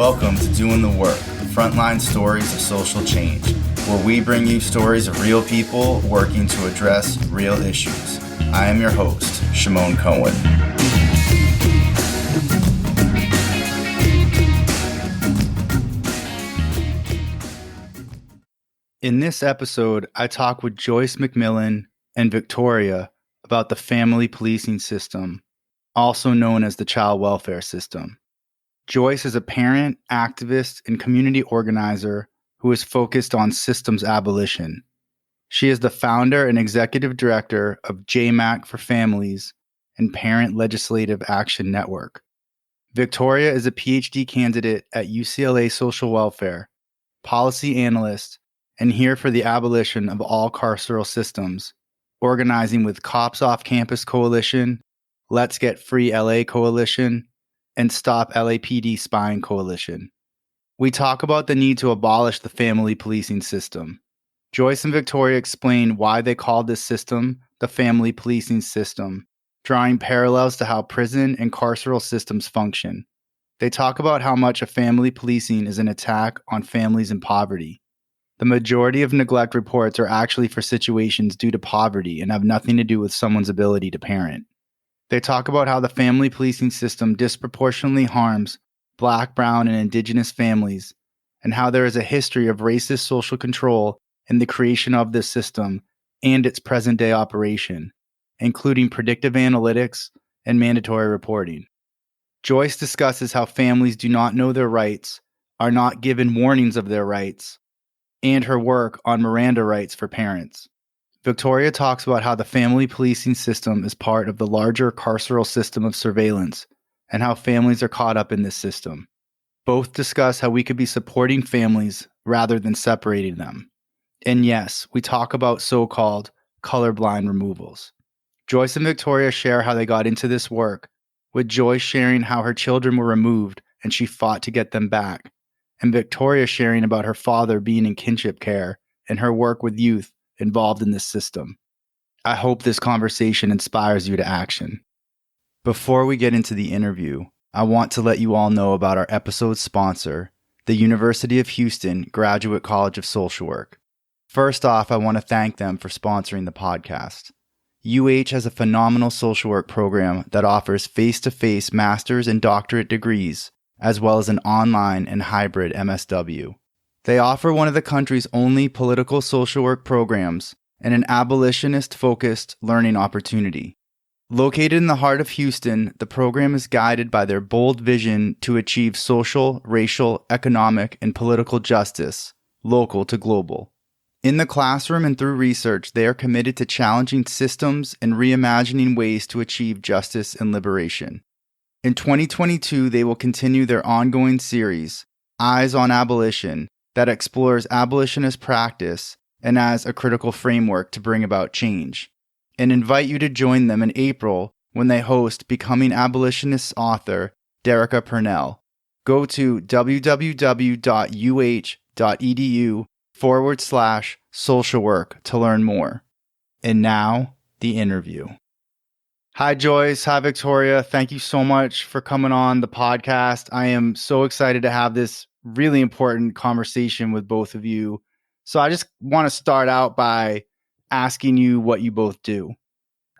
Welcome to Doing the Work, frontline stories of social change, where we bring you stories of real people working to address real issues. I am your host, Shimon Cohen. In this episode, I talk with Joyce McMillan and Victoria about the family policing system, also known as the child welfare system. Joyce is a parent, activist, and community organizer who is focused on systems abolition. She is the founder and executive director of JMac for Families and Parent Legislative Action Network. Victoria is a PhD candidate at UCLA Social Welfare, policy analyst, and here for the abolition of all carceral systems, organizing with Cops Off Campus Coalition, Let's Get Free LA Coalition, and Stop LAPD Spying Coalition. We talk about the need to abolish the family policing system. Joyce and Victoria explain why they called this system the family policing system, drawing parallels to how prison and carceral systems function. They talk about how much of family policing is an attack on families in poverty. The majority of neglect reports are actually for situations due to poverty and have nothing to do with someone's ability to parent. They talk about how the family policing system disproportionately harms Black, Brown, and Indigenous families, and how there is a history of racist social control in the creation of this system and its present-day operation, including predictive analytics and mandatory reporting. Joyce discusses how families do not know their rights, are not given warnings of their rights, and her work on Miranda rights for parents. Victoria talks about how the family policing system is part of the larger carceral system of surveillance and how families are caught up in this system. Both discuss how we could be supporting families rather than separating them. And yes, we talk about so-called colorblind removals. Joyce and Victoria share how they got into this work, with Joyce sharing how her children were removed and she fought to get them back, and Victoria sharing about her father being in kinship care and her work with youth involved in this system. I hope this conversation inspires you to action. Before we get into the interview, I want to let you all know about our episode sponsor, the University of Houston Graduate College of Social Work. First off, I want to thank them for sponsoring the podcast. UH has a phenomenal social work program that offers face-to-face master's and doctorate degrees, as well as an online and hybrid MSW. They offer one of the country's only political social work programs and an abolitionist-focused learning opportunity. Located in the heart of Houston, the program is guided by their bold vision to achieve social, racial, economic, and political justice, local to global. In the classroom and through research, they are committed to challenging systems and reimagining ways to achieve justice and liberation. In 2022, they will continue their ongoing series, Eyes on Abolition, that explores abolitionist practice and as a critical framework to bring about change, and invite you to join them in April when they host Becoming Abolitionist author Derica Purnell. Go to www.uh.edu/social work to learn more. And now, the interview. Hi, Joyce. Hi, Victoria. Thank you so much for coming on the podcast. I am so excited to have this really important conversation with both of you. So I just want to start out by asking you what you both do.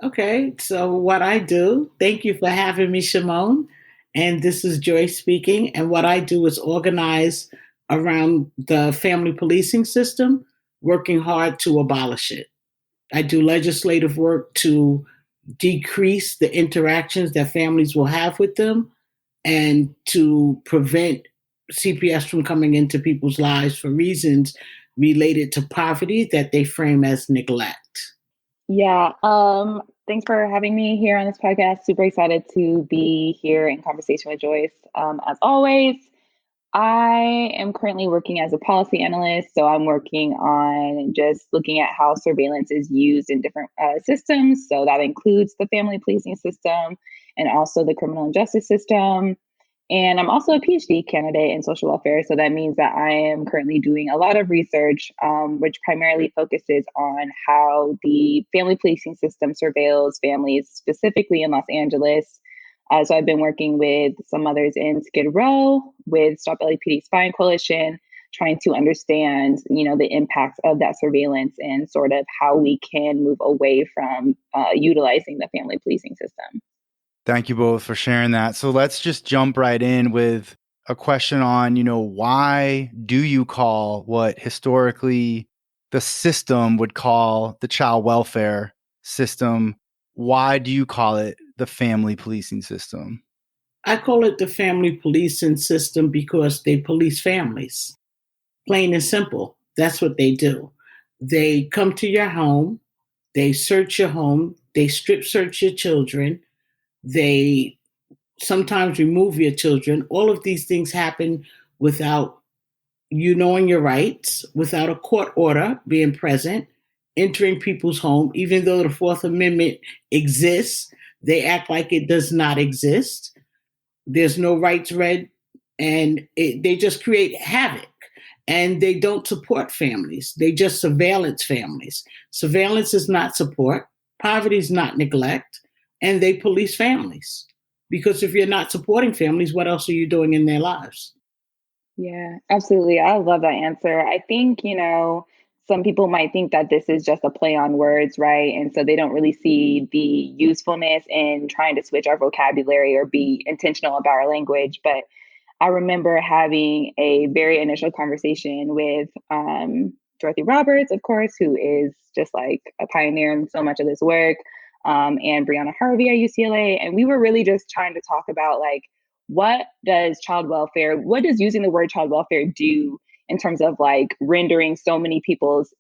Okay, so what I do, thank you for having me, Shimon. And this is Joyce speaking. And what I do is organize around the family policing system, working hard to abolish it. I do legislative work to decrease the interactions that families will have with them and to prevent CPS from coming into people's lives for reasons related to poverty that they frame as neglect. Yeah, thanks for having me here on this podcast. Super excited to be here in conversation with Joyce. As always, I am currently working as a policy analyst, so I'm working on just looking at how surveillance is used in different systems. So that includes the family policing system and also the criminal justice system. And I'm also a PhD candidate in social welfare. So that means that I am currently doing a lot of research, which primarily focuses on how the family policing system surveils families, specifically in Los Angeles, So I've been working with some others in Skid Row, with Stop LAPD Spying Coalition, trying to understand, the impacts of that surveillance and sort of how we can move away from utilizing the family policing system. Thank you both for sharing that. So let's just jump right in with a question on, why do you call what historically the system would call the child welfare system? Why do you call it the family policing system? I call it the family policing system because they police families. Plain and simple. That's what they do. They come to your home, they search your home, they strip search your children, they sometimes remove your children. All of these things happen without you knowing your rights, without a court order being present, entering people's home, even though the Fourth Amendment exists, they act like it does not exist. There's no rights read, and they just create havoc. And they don't support families. They just surveillance families. Surveillance is not support. Poverty is not neglect. And they police families. Because if you're not supporting families, what else are you doing in their lives? Yeah, absolutely. I love that answer. I think, some people might think that this is just a play on words, right? And so they don't really see the usefulness in trying to switch our vocabulary or be intentional about our language. But I remember having a very initial conversation with Dorothy Roberts, of course, who is just like a pioneer in so much of this work, and Brianna Harvey at UCLA. And we were really just trying to talk about what does using the word child welfare do in terms of rendering so many people's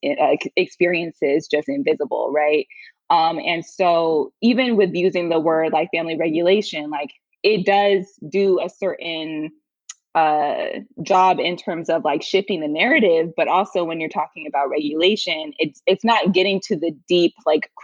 experiences just invisible, right? And so even with using the word family regulation, it does do a certain job in terms of shifting the narrative, but also when you're talking about regulation, it's not getting to the deep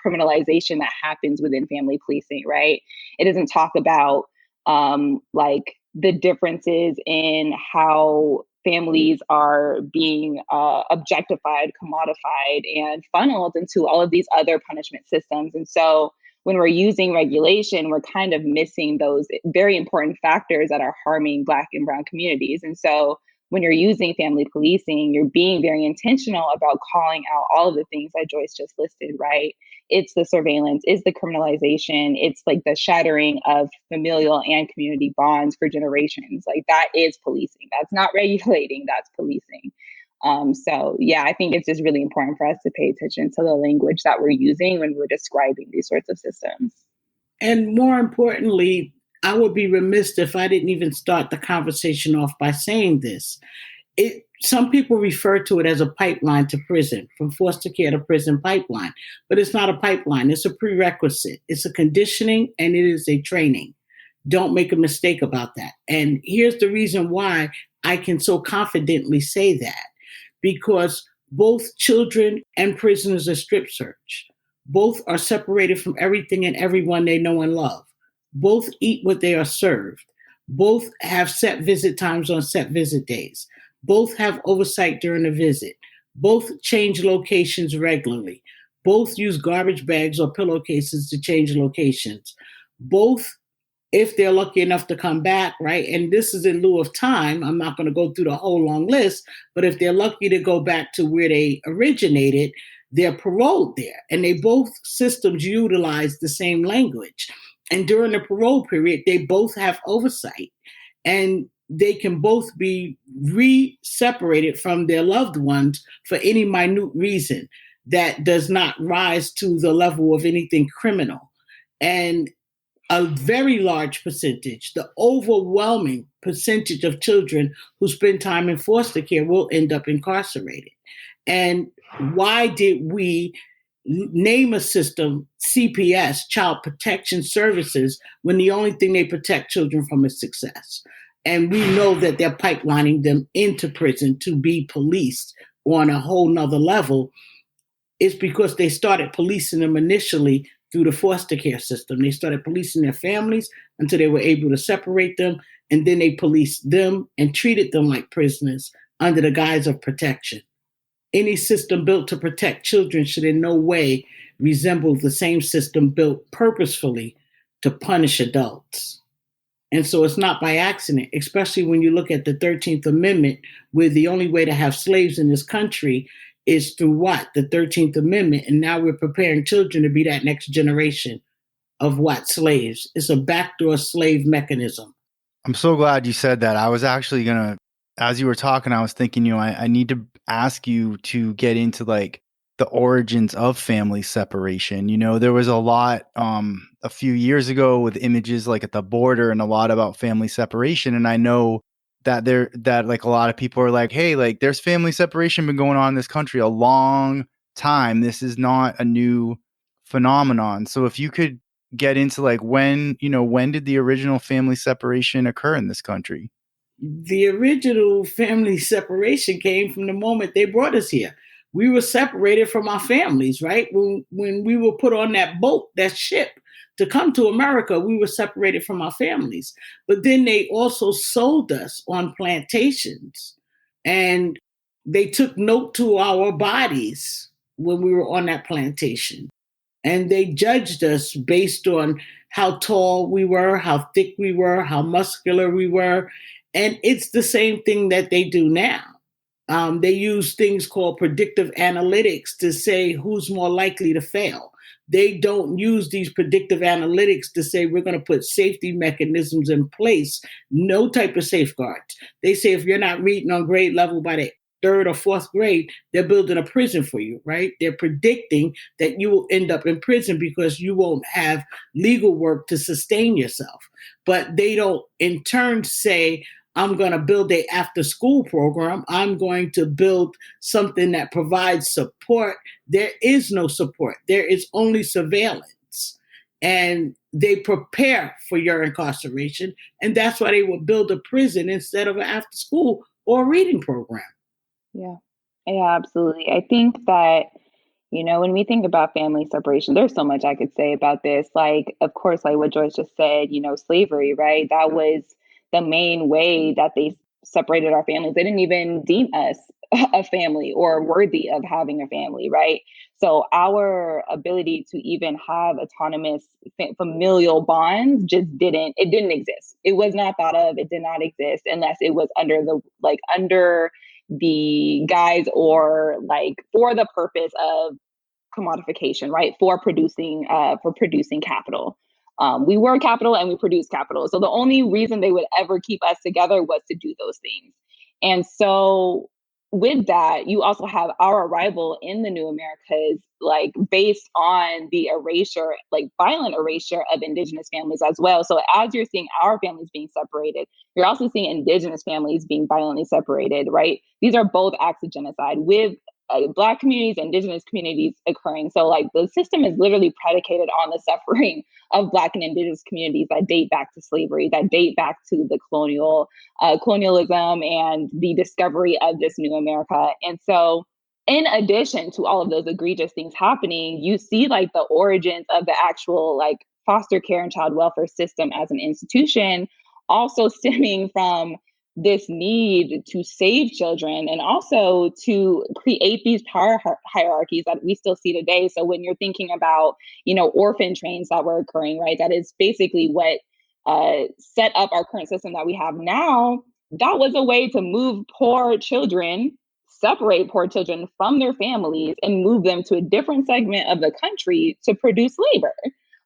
criminalization that happens within family policing, right? It doesn't talk about the differences in how families are being objectified, commodified, and funneled into all of these other punishment systems. And so when we're using regulation, we're kind of missing those very important factors that are harming Black and Brown communities. And so when you're using family policing, you're being very intentional about calling out all of the things that Joyce just listed, right? It's the surveillance, it's the criminalization, it's the shattering of familial and community bonds for generations. That is policing. That's not regulating, that's policing. So yeah, I think it's just really important for us to pay attention to the language that we're using when we're describing these sorts of systems. And more importantly, I would be remiss if I didn't even start the conversation off by saying this. Some people refer to it as a pipeline to prison, from foster care to prison pipeline, but it's not a pipeline. It's a prerequisite. It's a conditioning and it is a training. Don't make a mistake about that. And here's the reason why I can so confidently say that. Because both children and prisoners are strip searched. Both are separated from everything and everyone they know and love. Both eat what they are served. Both have set visit times on set visit days. Both have oversight during the visit. Both change locations regularly. Both use garbage bags or pillowcases to change locations. Both, if they're lucky enough to come back, right? And this is in lieu of time. I'm not going to go through the whole long list, but if they're lucky to go back to where they originated, they're paroled there. And they both systems utilize the same language. And during the parole period, they both have oversight. And they can both be separated from their loved ones for any minute reason that does not rise to the level of anything criminal. And a very large percentage, the overwhelming percentage of children who spend time in foster care will end up incarcerated. And why did we name a system CPS, Child Protection Services, when the only thing they protect children from is success? And we know that they're pipelining them into prison to be policed on a whole nother level. It's because they started policing them initially through the foster care system. They started policing their families until they were able to separate them. And then they policed them and treated them like prisoners under the guise of protection. Any system built to protect children should in no way resemble the same system built purposefully to punish adults. And so it's not by accident, especially when you look at the 13th Amendment, where the only way to have slaves in this country is through what? The 13th Amendment. And now we're preparing children to be that next generation of what? Slaves. It's a backdoor slave mechanism. I'm so glad you said that. I was actually going to, as you were talking, I was thinking, I need to ask you to get into like the origins of family separation. There was a lot a few years ago with images like at the border and a lot about family separation. And I know that like a lot of people are like, hey, like there's family separation been going on in this country a long time. This is not a new phenomenon. So if you could get into like when did the original family separation occur in this country? The original family separation came from the moment they brought us here. We were separated from our families, right? When we were put on that boat, that ship to come to America, we were separated from our families. But then they also sold us on plantations, and they took note to our bodies when we were on that plantation. And they judged us based on how tall we were, how thick we were, how muscular we were. And it's the same thing that they do now. They use things called predictive analytics to say who's more likely to fail. They don't use these predictive analytics to say we're going to put safety mechanisms in place, no type of safeguards. They say if you're not reading on grade level by the third or fourth grade, they're building a prison for you, right? They're predicting that you will end up in prison because you won't have legal work to sustain yourself. But they don't in turn say, I'm going to build a after school program. I'm going to build something that provides support. There is no support. There is only surveillance. And they prepare for your incarceration. And that's why they will build a prison instead of an after school or a reading program. Yeah. Yeah, absolutely. I think that, when we think about family separation, there's so much I could say about this. Like, of course, like what Joyce just said, slavery, right? That was the main way that they separated our families. They didn't even deem us a family or worthy of having a family, right? So our ability to even have autonomous familial bonds just didn't exist. It was not thought of. It did not exist unless it was under the guise or like for the purpose of commodification, right? For producing capital. We were capital and we produced capital. So the only reason they would ever keep us together was to do those things. And so with that, you also have our arrival in the new Americas, like based on the erasure, like violent erasure of Indigenous families as well. So as you're seeing our families being separated, you're also seeing Indigenous families being violently separated, right? These are both acts of genocide with Black communities, Indigenous communities occurring. So like the system is literally predicated on the suffering of Black and Indigenous communities that date back to slavery, that date back to the colonialism and the discovery of this new America. And so in addition to all of those egregious things happening, you see like the origins of the actual like foster care and child welfare system as an institution also stemming from this need to save children and also to create these power hierarchies that we still see today. So when you're thinking about, orphan trains that were occurring, right, that is basically what set up our current system that we have now. That was a way to move poor children, separate poor children from their families and move them to a different segment of the country to produce labor.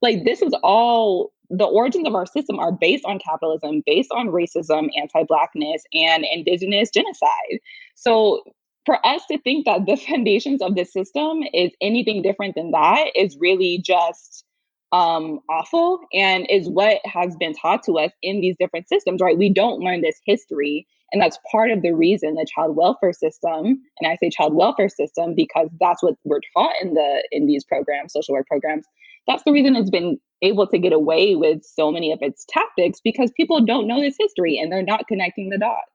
Like this is all the origins of our system are based on capitalism, based on racism, anti-Blackness, and Indigenous genocide. So for us to think that the foundations of the system is anything different than that is really just awful and is what has been taught to us in these different systems, right? We don't learn this history. And that's part of the reason the child welfare system, and I say child welfare system because that's what we're taught in these programs, social work programs. That's the reason it's been able to get away with so many of its tactics because people don't know this history and they're not connecting the dots.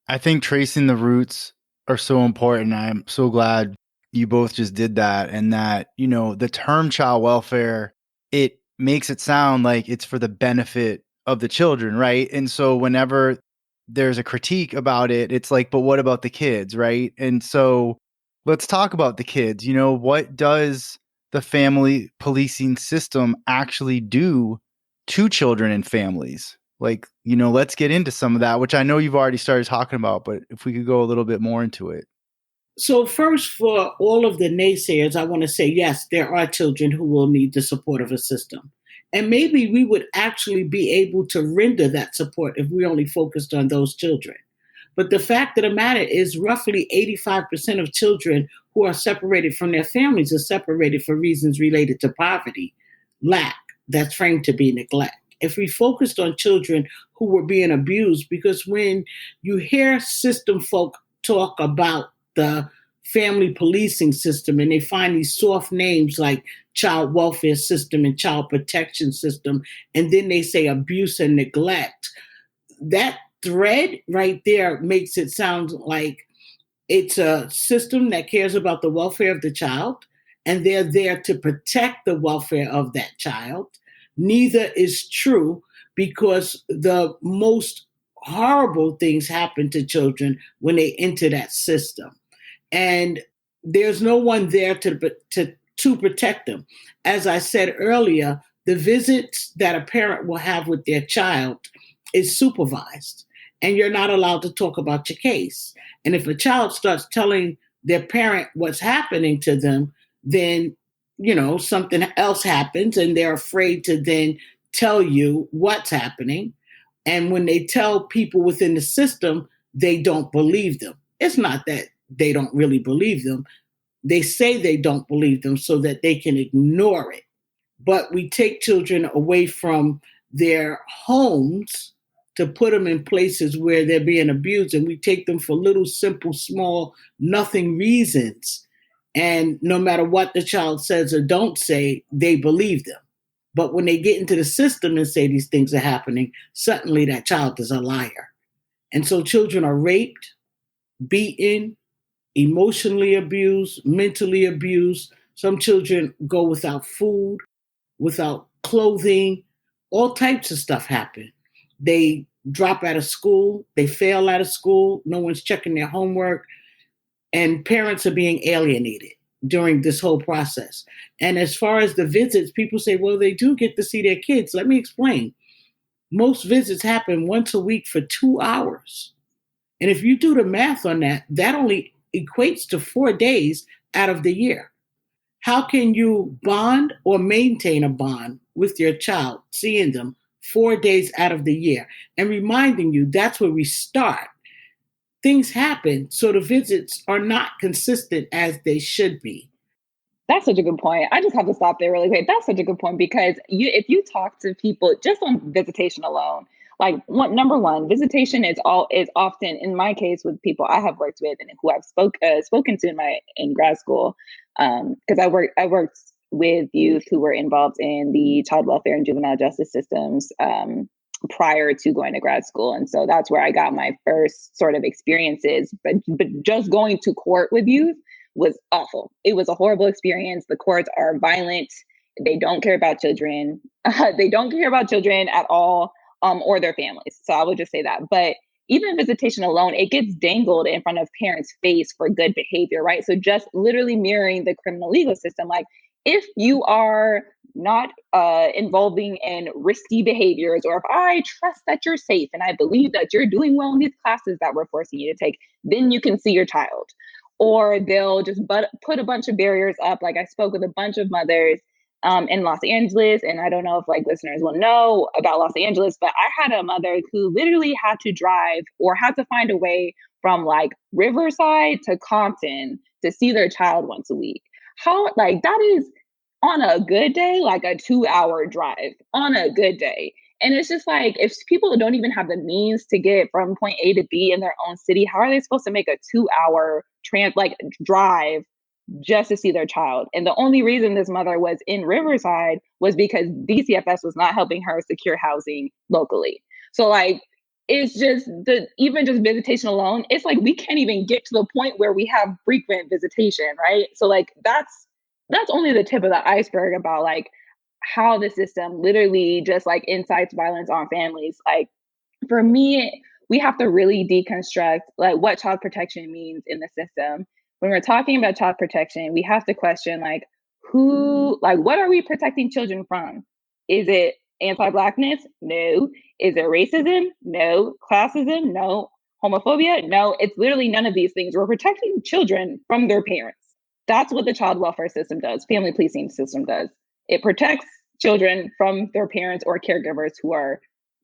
I think tracing the roots are so important. I'm so glad you both just did that. And that, the term child welfare, it makes it sound like it's for the benefit of the children, right? And so whenever there's a critique about it, it's like, but what about the kids, right? And so let's talk about the kids. What does the family policing system actually do to children and families? Like, you know, let's get into some of that, which I know you've already started talking about, but if we could go a little bit more into it. So first, for all of the naysayers, I want to say, yes, there are children who will need the support of a system. And maybe we would actually be able to render that support if we only focused on those children. But the fact of the matter is, roughly 85% of children who are separated from their families are separated for reasons related to poverty, lack, that's framed to be neglect. If we focused on children who were being abused, because when you hear system folk talk about the family policing system and they find these soft names like child welfare system and child protection system, and then they say abuse and neglect, that thread right there makes it sound like it's a system that cares about the welfare of the child and they're there to protect the welfare of that child. Neither is true, because the most horrible things happen to children when they enter that system. And there's no one there to protect them. As I said earlier, the visits that a parent will have with their child is supervised, and you're not allowed to talk about your case. And if a child starts telling their parent what's happening to them, then something else happens, and they're afraid to then tell you what's happening. And when they tell people within the system, they don't believe them. It's not that they don't really believe them. They say they don't believe them so that they can ignore it. But we take children away from their homes to put them in places where they're being abused, and we take them for little, simple, small, nothing reasons. And no matter what the child says or don't say, they believe them. But when they get into the system and say these things are happening, suddenly that child is a liar. And so children are raped, beaten, emotionally abused, mentally abused. Some children go without food, without clothing, all types of stuff happen. They drop out of school, they fail out of school, no one's checking their homework, and parents are being alienated during this whole process. And as far as the visits, people say, well, they do get to see their kids. Let me explain. Most visits happen once a week for 2 hours. And if you do the math on that, that only equates to 4 days out of the year. How can you bond or maintain a bond with your child, seeing them 4 days out of the year and reminding you that's where we start? Things happen, so the visits are not consistent as they should be. That's such a good point. I just have to stop there really quick. That's such a good point, because if you talk to people just on visitation alone, like number one, visitation is often, in my case, with people I have worked with and who I've spoken to in grad school, because I worked with youth who were involved in the child welfare and juvenile justice systems prior to going to grad school, and so that's where I got my first sort of experiences. But just going to court with youth was awful. It was a horrible experience. The courts are violent. They don't care about children. They don't care about children at all, or their families. So I would just say that. But even visitation alone, it gets dangled in front of parents' face for good behavior, right? So just literally mirroring the criminal legal system. Like, if you are not involving in risky behaviors, or if I trust that you're safe and I believe that you're doing well in these classes that we're forcing you to take, then you can see your child. Or they'll just put a bunch of barriers up. Like, I spoke with a bunch of mothers in Los Angeles, and I don't know if listeners will know about Los Angeles, but I had a mother who literally had to drive or had to find a way from Riverside to Compton to see their child once a week. How, that is on a good day, a 2-hour drive on a good day. And it's just if people don't even have the means to get from point A to B in their own city, how are they supposed to make a 2-hour drive just to see their child? And the only reason this mother was in Riverside was because DCFS was not helping her secure housing locally. So it's just even just visitation alone, it's we can't even get to the point where we have frequent visitation, right? So that's only the tip of the iceberg about how the system literally just incites violence on families. For me, we have to really deconstruct what child protection means in the system. When we're talking about child protection, we have to question what are we protecting children from? Is it Anti-Blackness? No. Is there racism? No. Classism? No. Homophobia? No. It's literally none of these things. We're protecting children from their parents. That's what the child welfare system does, family policing system does. It protects children from their parents or caregivers who are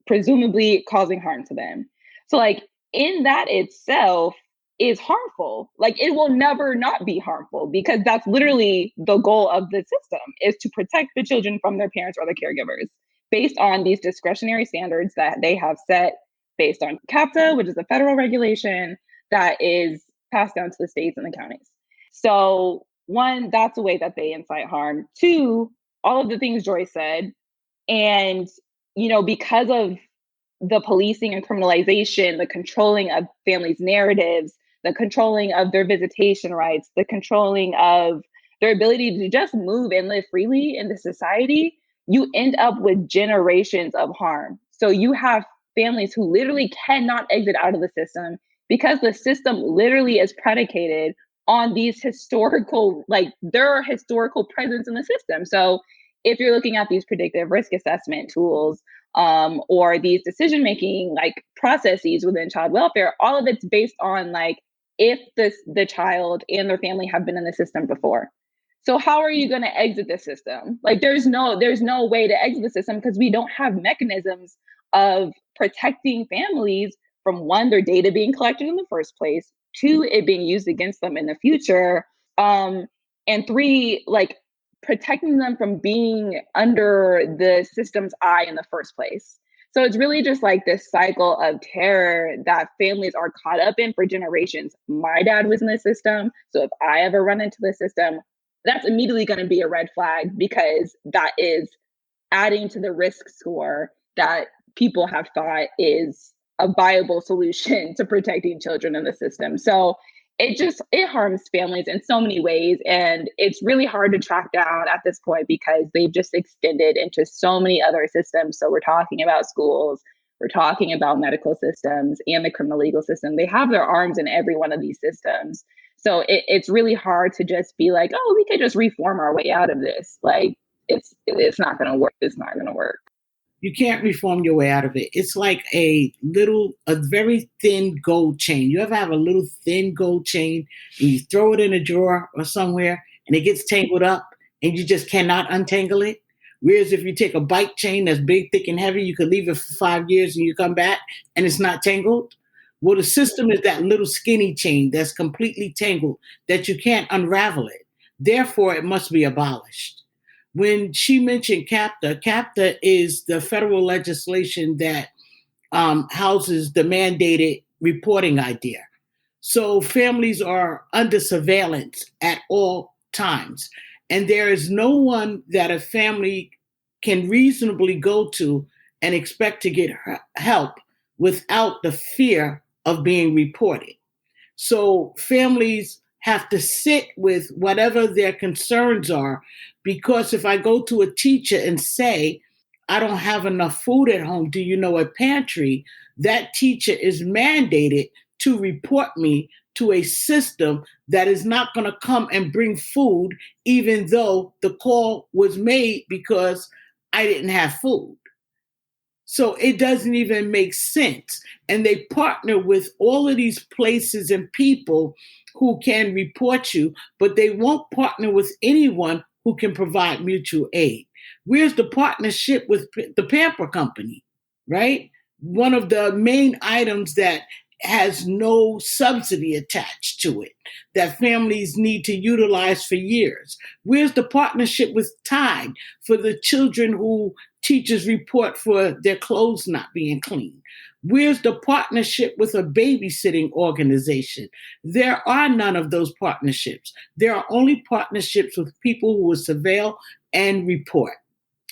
presumably causing harm to them. So like in that itself is harmful. Like it will never not be harmful because that's literally the goal of the system is to protect the children from their parents or their caregivers based on these discretionary standards that they have set based on CAPTA, which is a federal regulation that is passed down to the states and the counties. So one, that's a way that they incite harm. Two, all of the things Joyce said. And, you know, because of the policing and criminalization, the controlling of families' narratives, the controlling of their visitation rights, the controlling of their ability to just move and live freely in the society, you end up with generations of harm. So you have families who literally cannot exit out of the system because the system literally is predicated on these historical, like their historical presence in the system. So if you're looking at these predictive risk assessment tools, or these decision-making like processes within child welfare, all of it's based on like if the child and their family have been in the system before. So how are you going to exit the system? Like there's no way to exit the system because we don't have mechanisms of protecting families from one, their data being collected in the first place, two, it being used against them in the future, and three, like protecting them from being under the system's eye in the first place. So it's really just like this cycle of terror that families are caught up in for generations. My dad was in the system, so if I ever run into the system, that's immediately going to be a red flag because that is adding to the risk score that people have thought is a viable solution to protecting children in the system. So it harms families in so many ways. And it's really hard to track down at this point because they've just extended into so many other systems. So we're talking about schools, we're talking about medical systems and the criminal legal system. They have their arms in every one of these systems. So it's really hard to just be like, oh, we could just reform our way out of this. Like it's not going to work. It's not going to work. You can't reform your way out of it. It's like a very thin gold chain. You ever have a little thin gold chain and you throw it in a drawer or somewhere and it gets tangled up and you just cannot untangle it? Whereas if you take a bike chain that's big, thick, and heavy, you could leave it for 5 years and you come back and it's not tangled. Well, the system is that little skinny chain that's completely tangled that you can't unravel it. Therefore, it must be abolished. When she mentioned CAPTA, CAPTA is the federal legislation that houses the mandated reporting idea. So families are under surveillance at all times. And there is no one that a family can reasonably go to and expect to get help without the fear of being reported. So families have to sit with whatever their concerns are, because if I go to a teacher and say, I don't have enough food at home, do you know a pantry? That teacher is mandated to report me to a system that is not going to come and bring food, even though the call was made because I didn't have food. So it doesn't even make sense. And they partner with all of these places and people who can report you, but they won't partner with anyone who can provide mutual aid. Where's the partnership with the Pamper Company, right? One of the main items that has no subsidy attached to it that families need to utilize for years. Where's the partnership with Tide for the children who teachers report for their clothes not being clean? Where's the partnership with a babysitting organization? There are none of those partnerships. There are only partnerships with people who will surveil and report,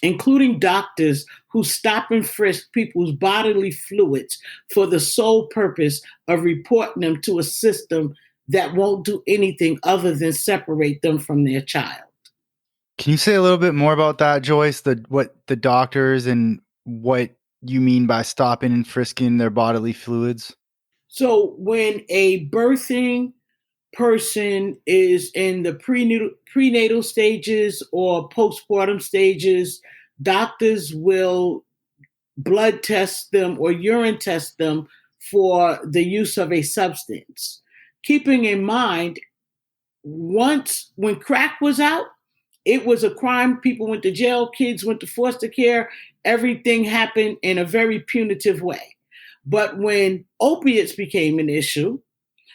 including doctors who stop and frisk people's bodily fluids for the sole purpose of reporting them to a system that won't do anything other than separate them from their child. Can you say a little bit more about that, Joyce? What the doctors and what you mean by stopping and frisking their bodily fluids? So when a birthing person is in the prenatal stages or postpartum stages, doctors will blood test them or urine test them for the use of a substance. Keeping in mind, when crack was out, it was a crime. People went to jail, kids went to foster care, everything happened in a very punitive way. But when opiates became an issue,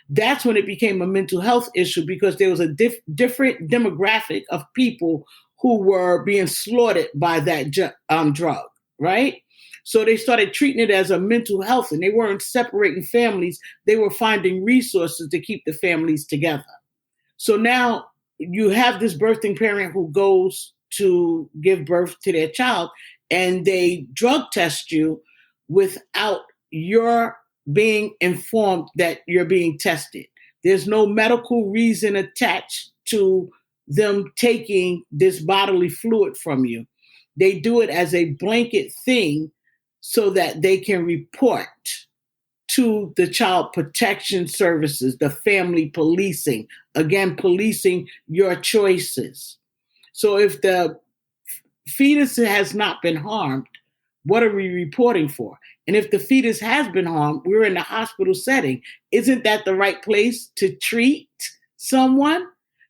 that's when it became a mental health issue, because there was a different demographic of people who were being slaughtered by that drug, right? So they started treating it as a mental health, and they weren't separating families. They were finding resources to keep the families together. So now you have this birthing parent who goes to give birth to their child, and they drug test you without your being informed that you're being tested. There's no medical reason attached to them taking this bodily fluid from you. They do it as a blanket thing so that they can report to the child protection services, the family policing, again, policing your choices. So if the fetus has not been harmed, what are we reporting for? And if the fetus has been harmed, we're in a hospital setting. Isn't that the right place to treat someone?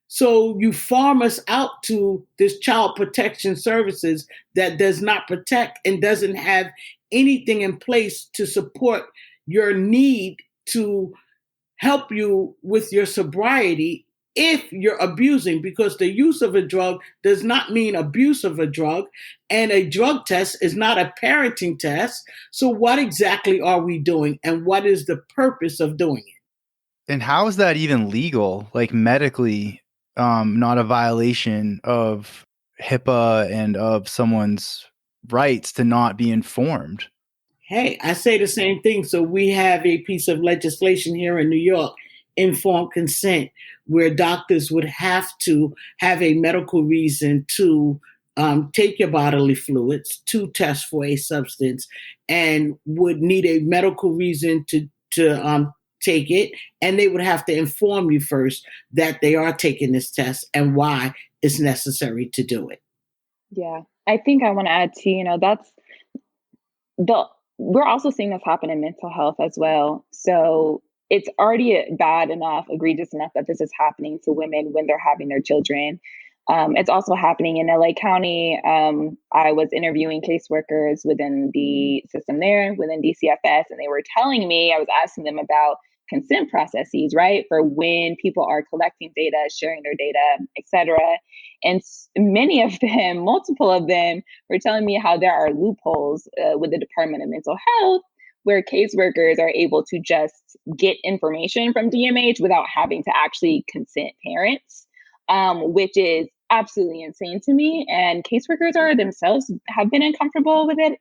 So you farm us out to this child protection services that does not protect and doesn't have anything in place to support your need to help you with your sobriety if you're abusing, because the use of a drug does not mean abuse of a drug, and a drug test is not a parenting test. So what exactly are we doing, and what is the purpose of doing it? And how is that even legal, like medically, not a violation of HIPAA and of someone's rights to not be informed? Hey, I say the same thing. So we have a piece of legislation here in New York, informed consent, where doctors would have to have a medical reason to take your bodily fluids to test for a substance, and would need a medical reason to take it. And they would have to inform you first that they are taking this test and why it's necessary to do it. Yeah, I think I want to add to, that's we're also seeing this happen in mental health as well. So it's already bad enough, egregious enough that this is happening to women when they're having their children. It's also happening in LA County. I was interviewing caseworkers within the system there, within DCFS, and they were telling me, I was asking them about consent processes, right? For when people are collecting data, sharing their data, et cetera. And many of them, multiple of them, were telling me how there are loopholes with the Department of Mental Health where caseworkers are able to just get information from DMH without having to actually consent parents, which is absolutely insane to me. And caseworkers are themselves have been uncomfortable with it.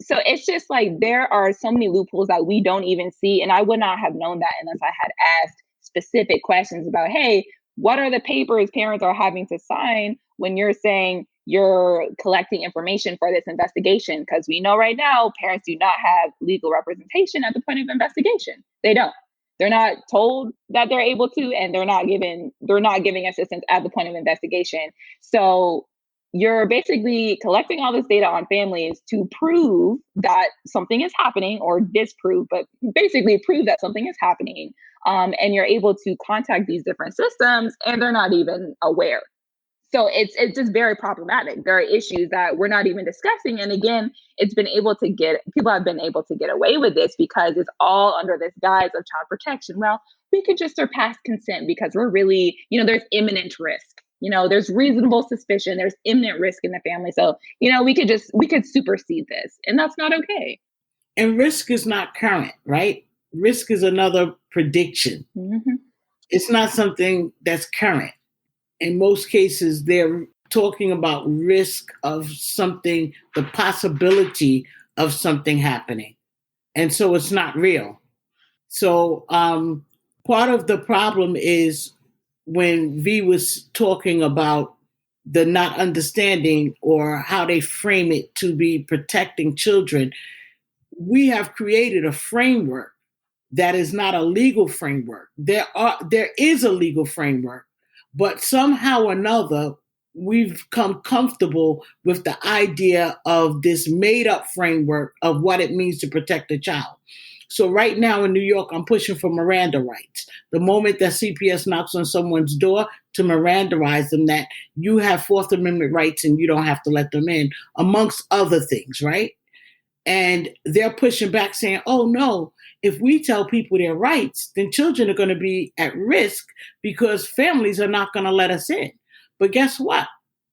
So it's just like there are so many loopholes that we don't even see. And I would not have known that unless I had asked specific questions about, hey, what are the papers parents are having to sign when you're saying you're collecting information for this investigation? Because we know right now parents do not have legal representation at the point of investigation. They don't. They're not told that they're able to, and they're not giving assistance at the point of investigation. So you're basically collecting all this data on families to prove that something is happening, or disprove, but basically prove that something is happening. And you're able to contact these different systems and they're not even aware. So it's just very problematic. There are issues that we're not even discussing. And again, people have been able to get away with this because it's all under this guise of child protection. Well, we could just surpass consent because we're really, there's imminent risk. There's reasonable suspicion, there's imminent risk in the family. So, we could supersede this, and that's not okay. And risk is not current, right? Risk is another prediction. Mm-hmm. It's not something that's current. In most cases, they're talking about risk of something, the possibility of something happening. And so it's not real. So part of the problem is when V was talking about the not understanding or how they frame it to be protecting children, we have created a framework that is not a legal framework. There is a legal framework, but somehow or another, we've come comfortable with the idea of this made up framework of what it means to protect a child. So right now in New York, I'm pushing for Miranda rights. The moment that CPS knocks on someone's door, to Mirandaize them that you have Fourth Amendment rights and you don't have to let them in, amongst other things, right? And they're pushing back saying, oh no, if we tell people their rights, then children are going to be at risk because families are not going to let us in. But guess what?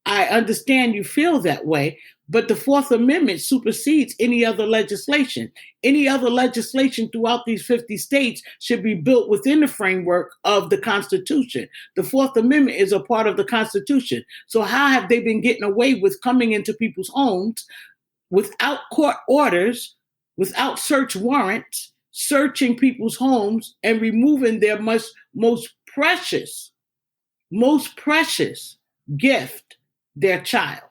I understand you feel that way, but the Fourth Amendment supersedes any other legislation. Any other legislation throughout these 50 states should be built within the framework of the Constitution. The Fourth Amendment is a part of the Constitution. So how have they been getting away with coming into people's homes without court orders, without search warrants, searching people's homes and removing their most precious gift, their child?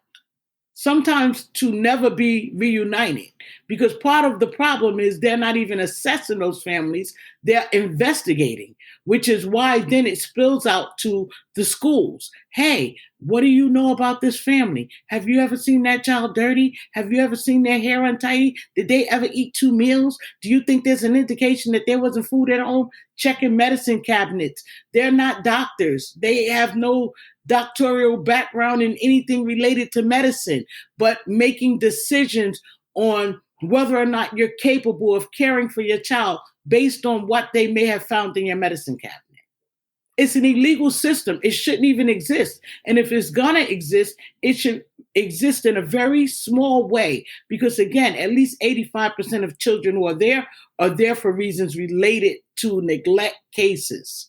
Sometimes to never be reunited, because part of the problem is they're not even assessing those families, they're investigating, which is why then it spills out to the schools. Hey, what do you know about this family? Have you ever seen that child dirty? Have you ever seen their hair untidy? Did they ever eat 2 meals? Do you think there's an indication that there wasn't food at home? Checking medicine cabinets. They're not doctors. They have no doctoral background in anything related to medicine, but making decisions on whether or not you're capable of caring for your child based on what they may have found in your medicine cabinet. It's an illegal system. It shouldn't even exist. And if it's going to exist, it should exist in a very small way, because again, at least 85% of children who are there for reasons related to neglect cases.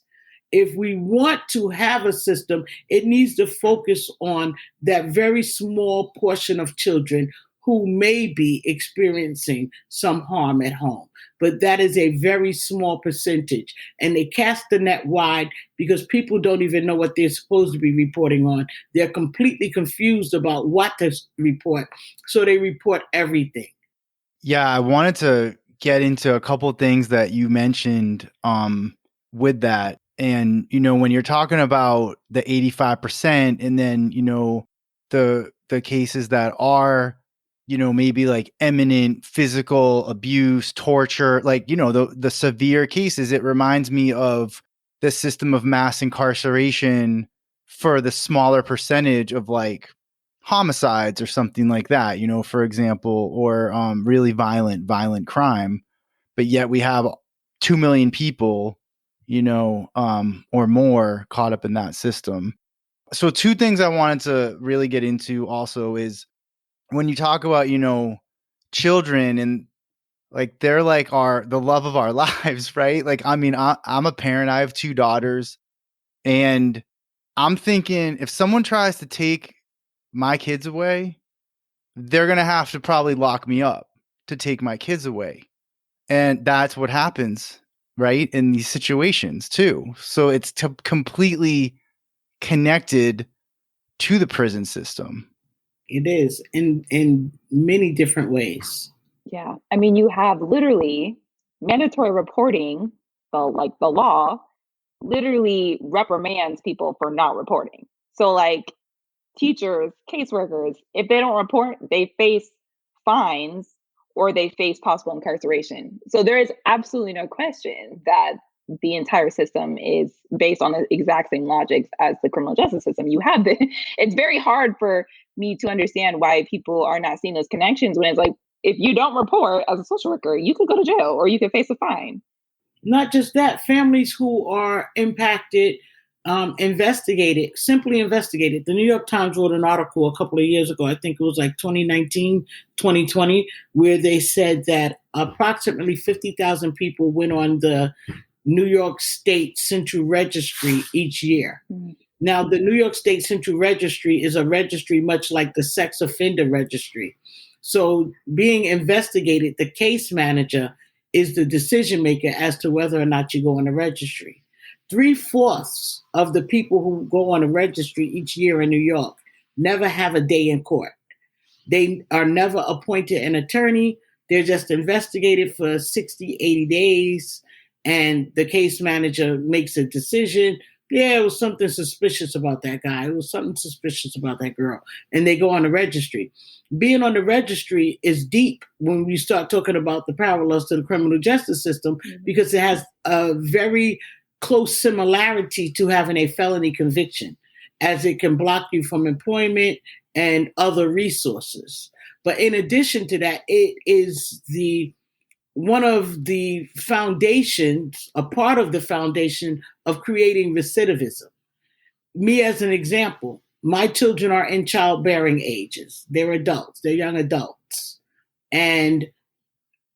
If we want to have a system, it needs to focus on that very small portion of children who may be experiencing some harm at home. But that is a very small percentage. And they cast the net wide because people don't even know what they're supposed to be reporting on. They're completely confused about what to report. So they report everything. Yeah, I wanted to get into a couple of things that you mentioned with that. And, when you're talking about the 85% and then, the cases that are, maybe like imminent physical abuse, torture, like, the severe cases, it reminds me of the system of mass incarceration for the smaller percentage of like homicides or something like that, for example, or really violent crime. But yet we have 2 million people or more caught up in that system. So 2 things I wanted to really get into also is when you talk about, children and like, they're like the love of our lives, right? Like, I mean, I'm a parent, I have 2 daughters, and I'm thinking if someone tries to take my kids away, they're going to have to probably lock me up to take my kids away. And that's what happens, right, in these situations too. So it's completely connected to the prison system. It is in many different ways. Yeah. I mean, you have literally mandatory reporting, the law literally reprimands people for not reporting. So like teachers, caseworkers, if they don't report, they face fines or they face possible incarceration. So there is absolutely no question that the entire system is based on the exact same logics as the criminal justice system. It's very hard for me to understand why people are not seeing those connections when it's like, if you don't report as a social worker, you could go to jail or you could face a fine. Not just that, families who are impacted, simply investigated. The New York Times wrote an article a couple of years ago, I think it was like 2019, 2020, where they said that approximately 50,000 people went on the New York State Central Registry each year. Mm-hmm. Now, the New York State Central Registry is a registry much like the sex offender registry. So being investigated, the case manager is the decision maker as to whether or not you go on the registry. 3/4 of the people who go on a registry each year in New York never have a day in court. They are never appointed an attorney. They're just investigated for 60, 80 days. And the case manager makes a decision, Yeah, it was something suspicious about that guy. It was something suspicious about that girl. And they go on the registry. Being on the registry is deep when we start talking about the parallels to the criminal justice system, because it has a very close similarity to having a felony conviction, as it can block you from employment and other resources. But in addition to that, it is the one of the foundations, a part of the foundation of creating recidivism. Me, as an example, my children are in childbearing ages. They're adults, they're young adults. And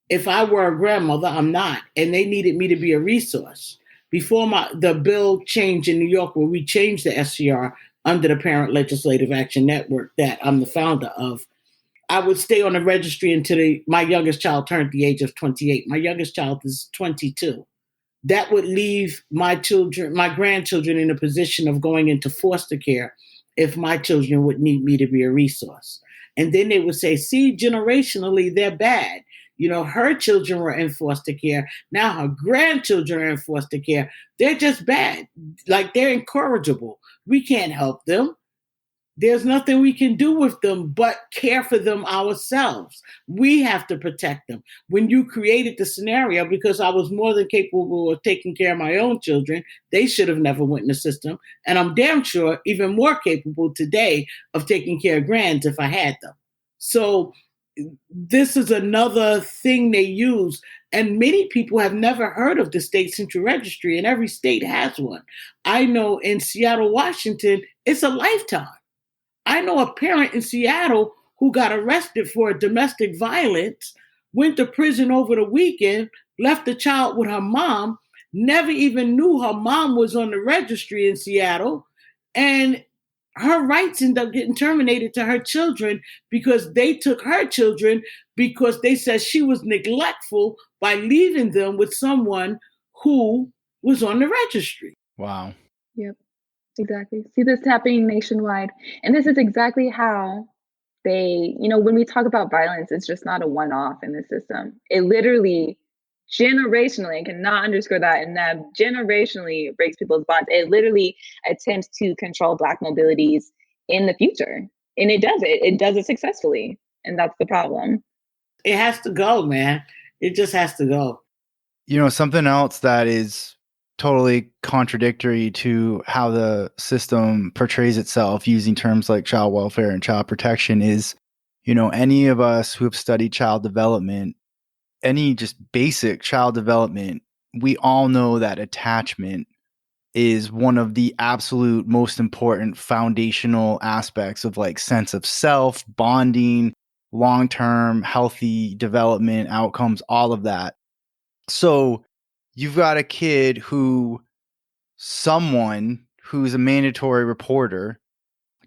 if I were a grandmother, I'm not, and they needed me to be a resource. Before the bill changed in New York, where we changed the SCR under the Parent Legislative Action Network that I'm the founder of, I would stay on the registry until my youngest child turned the age of 28. My youngest child is 22. That would leave my grandchildren in a position of going into foster care if my children would need me to be a resource. And then they would say, see, generationally, they're bad. Her children were in foster care. Now her grandchildren are in foster care. They're just bad. Like, they're incorrigible. We can't help them. There's nothing we can do with them but care for them ourselves. We have to protect them. When you created the scenario, because I was more than capable of taking care of my own children, they should have never went in the system. And I'm damn sure even more capable today of taking care of grands if I had them. So this is another thing they use. And many people have never heard of the state central registry, and every state has one. I know in Seattle, Washington, it's a lifetime. I know a parent in Seattle who got arrested for domestic violence, went to prison over the weekend, left the child with her mom, never even knew her mom was on the registry in Seattle, and her rights ended up getting terminated to her children because they took her children because they said she was neglectful by leaving them with someone who was on the registry. Wow. Yep. Exactly. See this happening nationwide. And this is exactly how when we talk about violence, it's just not a one-off in the system. It literally, generationally, I cannot underscore that, and that generationally breaks people's bonds. It literally attempts to control Black mobilities in the future. And it does it. It does it successfully. And that's the problem. It has to go, man. It just has to go. Something else that is totally contradictory to how the system portrays itself using terms like child welfare and child protection is, any of us who have studied child development, any just basic child development, we all know that attachment is one of the absolute most important foundational aspects of like sense of self, bonding, long-term healthy development outcomes, all of that. So you've got a kid someone who's a mandatory reporter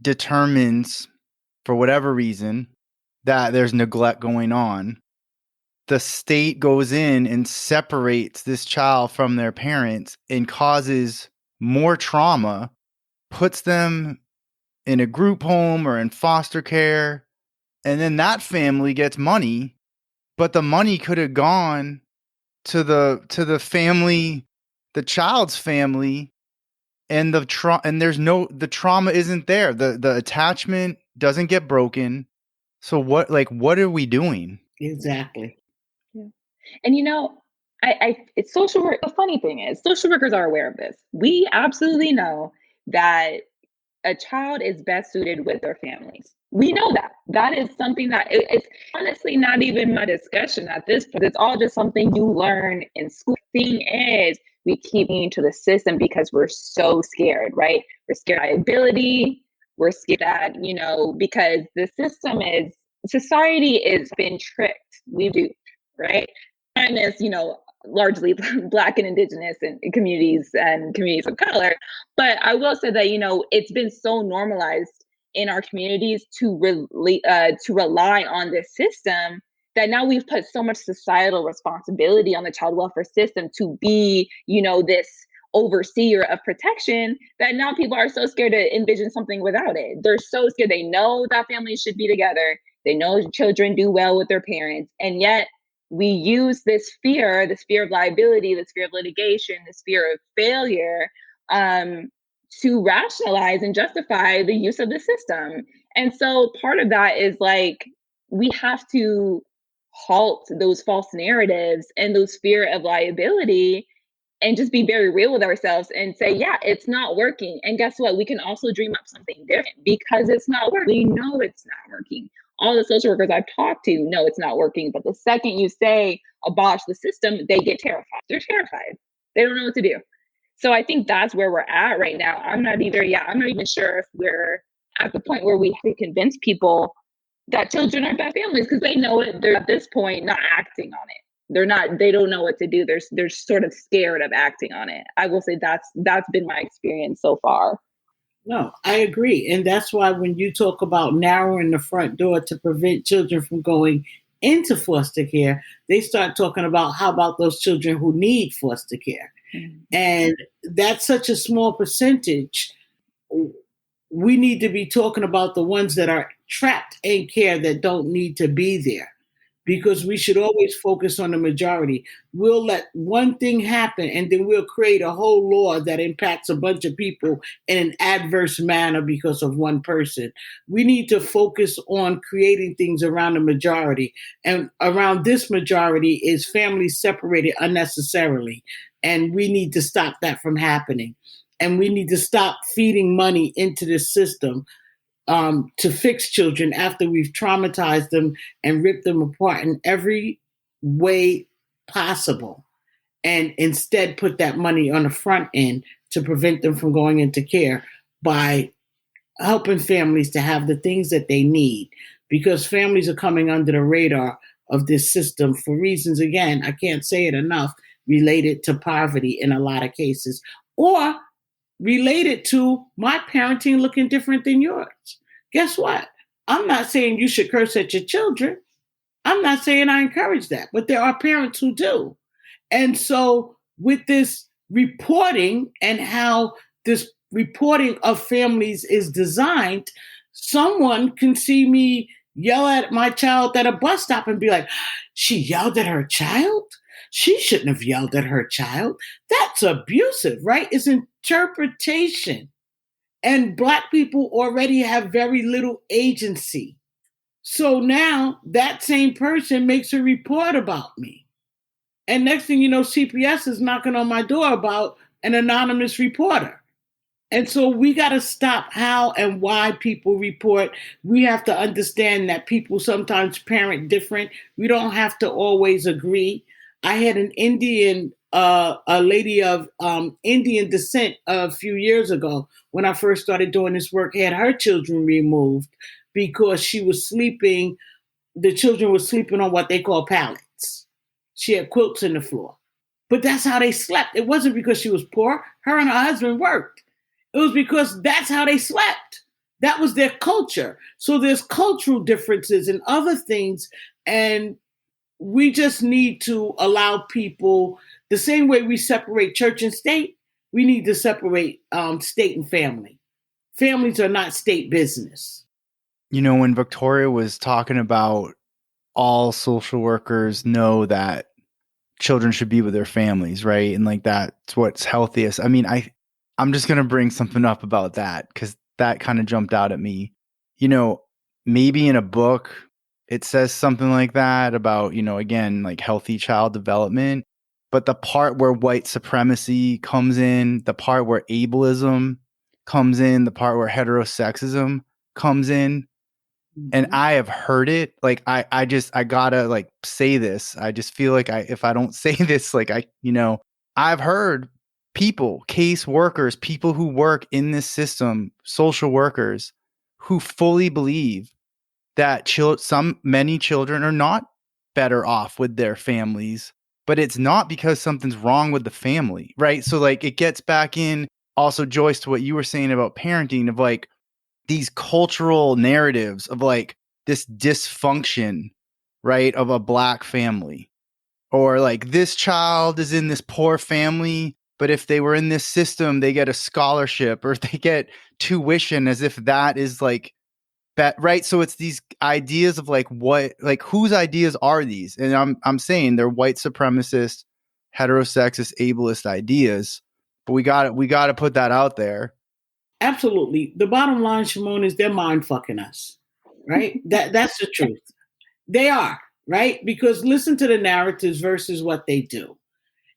determines for whatever reason that there's neglect going on. The state goes in and separates this child from their parents and causes more trauma, puts them in a group home or in foster care, and then that family gets money, but the money could have gone to the family, the child's family, and the trauma isn't there. The attachment doesn't get broken. So what are we doing? Exactly. Yeah. And it's social work. The funny thing is, social workers are aware of this. We absolutely know that a child is best suited with their families. We know that. That is something that it's honestly not even my discussion at this point. It's all just something you learn in school. Thing is, we keep getting to the system because we're so scared, right? We're scared of liability. We're scared that, because the system society is been tricked. We do, right? And as, largely Black and Indigenous and communities of color. But I will say that, it's been so normalized in our communities to rely on this system that now we've put so much societal responsibility on the child welfare system to be, this overseer of protection, that now people are so scared to envision something without it. They're so scared. They know that families should be together. They know children do well with their parents. And yet we use this fear of liability, this fear of litigation, this fear of failure, to rationalize and justify the use of the system. And so part of that is like, we have to halt those false narratives and those fear of liability and just be very real with ourselves and say, yeah, it's not working. And guess what? We can also dream up something different because it's not working. We know it's not working. All the social workers I've talked to know it's not working. But the second you say abolish the system, they get terrified. They're terrified. They don't know what to do. So I think that's where we're at right now. I'm not even sure if we're at the point where we have to convince people that children are bad families because they know it. They're at this point not acting on it. They don't know what to do. They're sort of scared of acting on it. I will say that's been my experience so far. No, I agree. And that's why when you talk about narrowing the front door to prevent children from going into foster care, they start talking about how about those children who need foster care. Mm-hmm. And that's such a small percentage. We need to be talking about the ones that are trapped in care that don't need to be there, because we should always focus on the majority. We'll let one thing happen and then we'll create a whole law that impacts a bunch of people in an adverse manner because of one person. We need to focus on creating things around the majority. And around this majority is families separated unnecessarily. And we need to stop that from happening. And we need to stop feeding money into the system to fix children after we've traumatized them and ripped them apart in every way possible. And instead put that money on the front end to prevent them from going into care by helping families to have the things that they need. Because families are coming under the radar of this system for reasons, again, I can't say it enough, related to poverty in a lot of cases, or related to my parenting looking different than yours. Guess what? I'm not saying you should curse at your children. I'm not saying I encourage that, but there are parents who do. And so with this reporting and how this reporting of families is designed, someone can see me yell at my child at a bus stop and be like, she yelled at her child? She shouldn't have yelled at her child. That's abusive, right? It's interpretation. And Black people already have very little agency. So now that same person makes a report about me. And next thing you know, CPS is knocking on my door about an anonymous reporter. And so we got to stop how and why people report. We have to understand that people sometimes parent different. We don't have to always agree. I had an a lady of Indian descent a few years ago when I first started doing this work, had her children removed because she was sleeping. The children were sleeping on what they call pallets. She had quilts in the floor. But that's how they slept. It wasn't because she was poor. Her and her husband worked. It was because that's how they slept. That was their culture. So there's cultural differences and other things. And we just need to allow people, the same way we separate church and state, we need to separate state and family. Families are not state business. You know, when Victoria was talking about all social workers know that children should be with their families, right? And like that's what's healthiest. I mean, I'm just going to bring something up about that because that kind of jumped out at me. You know, maybe in a book, it says something like that about, you know, again, like healthy child development. But the part where white supremacy comes in, the part where ableism comes in, the part where heterosexism comes in, and I have heard it, like, I gotta like say this. I just feel like if I don't say this, like I've heard people, case workers, people who work in this system, social workers who fully believe that many children are not better off with their families, but it's not because something's wrong with the family, right? So like it gets back in also, Joyce, to what you were saying about parenting, of like these cultural narratives of like this dysfunction, right, of a Black family, or like this child is in this poor family, but if they were in this system, they get a scholarship or they get tuition, as if that is like right. So it's these ideas of like whose ideas are these? And I'm saying they're white supremacist, heterosexist, ableist ideas, but we got to put that out there. Absolutely. The bottom line, Shimon, is they're mind fucking us, right? That's the truth. They are, right? Because listen to the narratives versus what they do.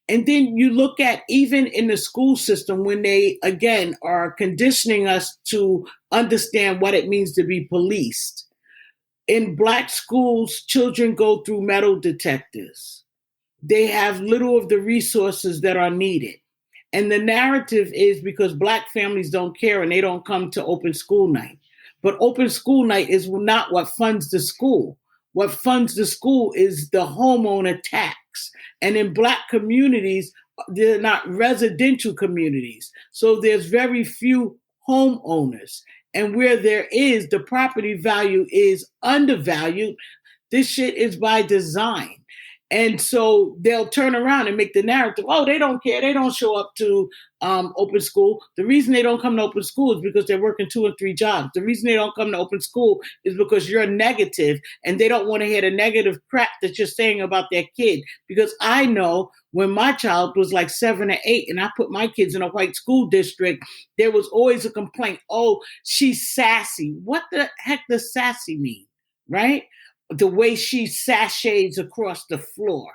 And then you look at even in the school system when they, again, are conditioning us to understand what it means to be policed. In Black schools, children go through metal detectors. They have little of the resources that are needed. And the narrative is because Black families don't care and they don't come to open school night. But open school night is not what funds the school. What funds the school is the homeowner tax. And in Black communities, they're not residential communities. So there's very few homeowners. And where there is, the property value is undervalued. This shit is by design. And so they'll turn around and make the narrative, oh, they don't care. They don't show up to open school. The reason they don't come to open school is because they're working 2 or 3 jobs. The reason they don't come to open school is because you're negative and they don't want to hear the negative crap that you're saying about their kid. Because I know when my child was like 7 or 8 and I put my kids in a white school district, there was always a complaint. Oh, she's sassy. What the heck does sassy mean? Right? The way she sachets across the floor.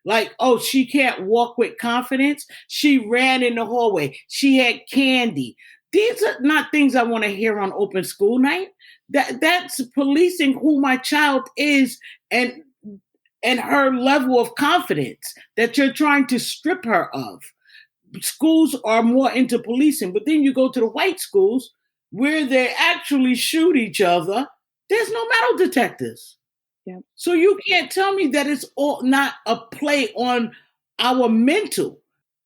Like, oh, she can't walk with confidence. She ran in the hallway. She had candy. These are not things I want to hear on open school night. That's policing who my child is and her level of confidence that you're trying to strip her of. Schools are more into policing, but then you go to the white schools where they actually shoot each other. There's no metal detectors. Yep. So you can't tell me that it's all not a play on our mental,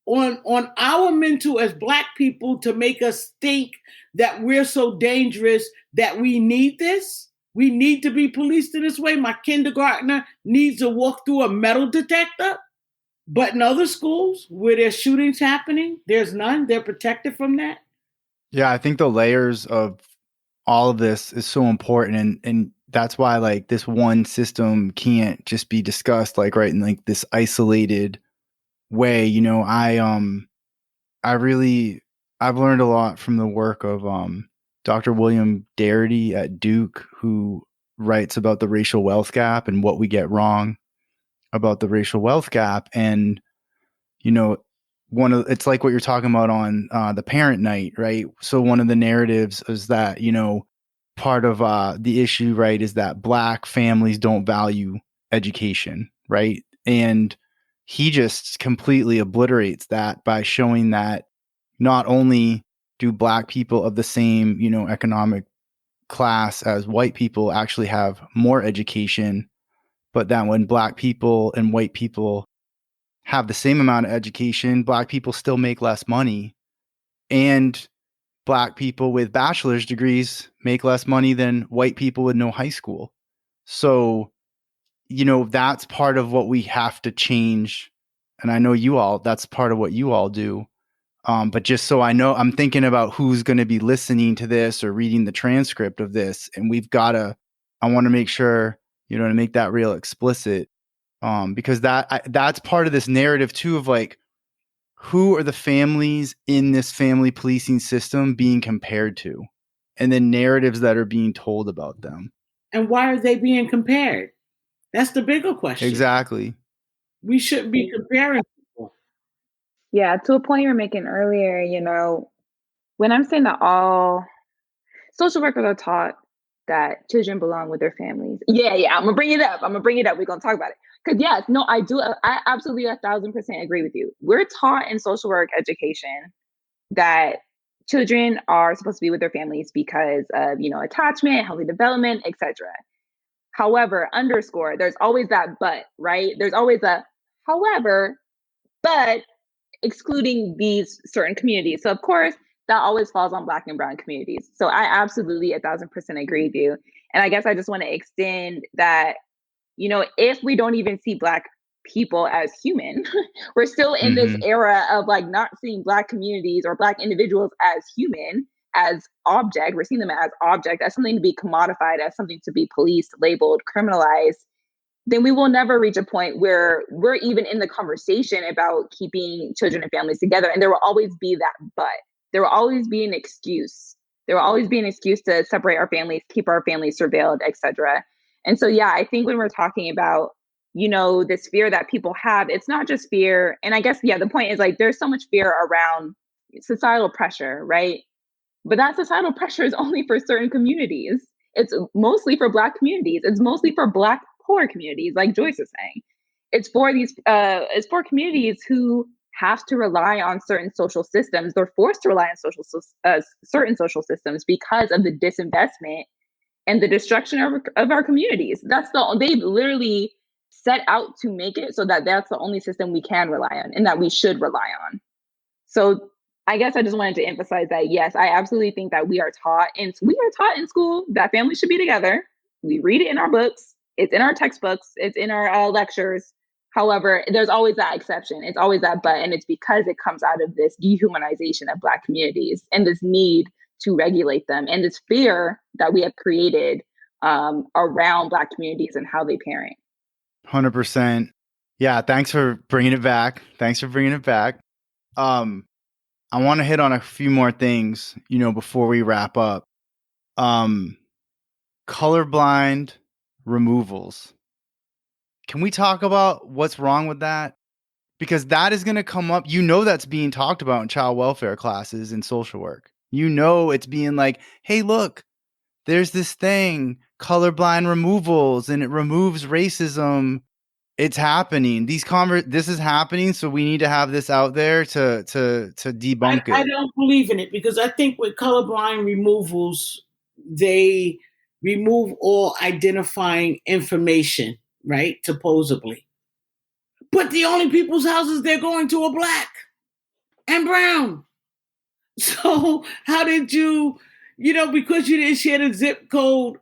on our mental as Black people to make us think that we're so dangerous that we need this. We need to be policed in this way. My kindergartner needs to walk through a metal detector. But in other schools where there's shootings happening, there's none. They're protected from that. Yeah, I think the layers of all of this is so important, and that's why like this one system can't just be discussed like right in like this isolated way. You know, I've learned a lot from the work of Dr. William Darity at Duke, who writes about the racial wealth gap and what we get wrong about the racial wealth gap. And you know, it's like what you're talking about on the parent night, right? So one of the narratives is that, you know, part of the issue, right, is that Black families don't value education, right? And he just completely obliterates that by showing that not only do Black people of the same, you know, economic class as white people actually have more education, but that when Black people and white people have the same amount of education, Black people still make less money, and Black people with bachelor's degrees make less money than white people with no high school. So, you know, that's part of what we have to change. And I know that's part of what you all do. But just so I know, I'm thinking about who's going to be listening to this or reading the transcript of this. And I want to make sure, you know, to make that real explicit. Because that's part of this narrative too of like, who are the families in this family policing system being compared to, and the narratives that are being told about them. And why are they being compared? That's the bigger question. Exactly. We shouldn't be comparing people. Yeah, to a point you were making earlier, you know, when I'm saying that all social workers are taught that children belong with their families. Yeah, I'm gonna bring it up. We're gonna talk about it. Because yes, no, I do. I absolutely 1,000% agree with you. We're taught in social work education that children are supposed to be with their families because of, you know, attachment, healthy development, etc. However, underscore, there's always that but, right? There's always a however, but excluding these certain communities. So of course, that always falls on Black and Brown communities. So I absolutely 1,000% agree with you. And I guess I just want to extend that, you know, if we don't even see Black people as human, we're still in this era of like not seeing Black communities or Black individuals as human, as object. We're seeing them as object, as something to be commodified, as something to be policed, labeled, criminalized. Then we will never reach a point where we're even in the conversation about keeping children and families together. And there will always be that but. There will always be an excuse. There will always be an excuse to separate our families, keep our families surveilled, etc. And so, yeah, I think when we're talking about, this fear that people have, it's not just fear. And I guess, yeah, the point is like, there's so much fear around societal pressure, right? But that societal pressure is only for certain communities. It's mostly for Black communities. It's mostly for Black poor communities, like Joyce was saying. It's for it's for communities who have to rely on certain social systems. They're forced to rely on certain social systems because of the disinvestment and the destruction of our communities. They literally set out to make it so that that's the only system we can rely on and that we should rely on. So I guess I just wanted to emphasize that, yes, I absolutely think that we are taught in school that families should be together. We read it in our books. It's in our textbooks. It's in our lectures. However, there's always that exception. It's always that but, and it's because it comes out of this dehumanization of Black communities and this need to regulate them and this fear that we have created around Black communities and how they parent. 100%. Yeah, thanks for bringing it back. I want to hit on a few more things, before we wrap up. Colorblind removals. Can we talk about what's wrong with that? Because that is going to come up. That's being talked about in child welfare classes and social work. It's being like, hey, look, there's this thing, colorblind removals, and it removes racism. It's happening. This is happening, so we need to have this out there to debunk it. I don't believe in it because I think with colorblind removals, they remove all identifying information, right? Supposedly. But the only people's houses they're going to are Black and brown. So how did you, because you didn't share the zip code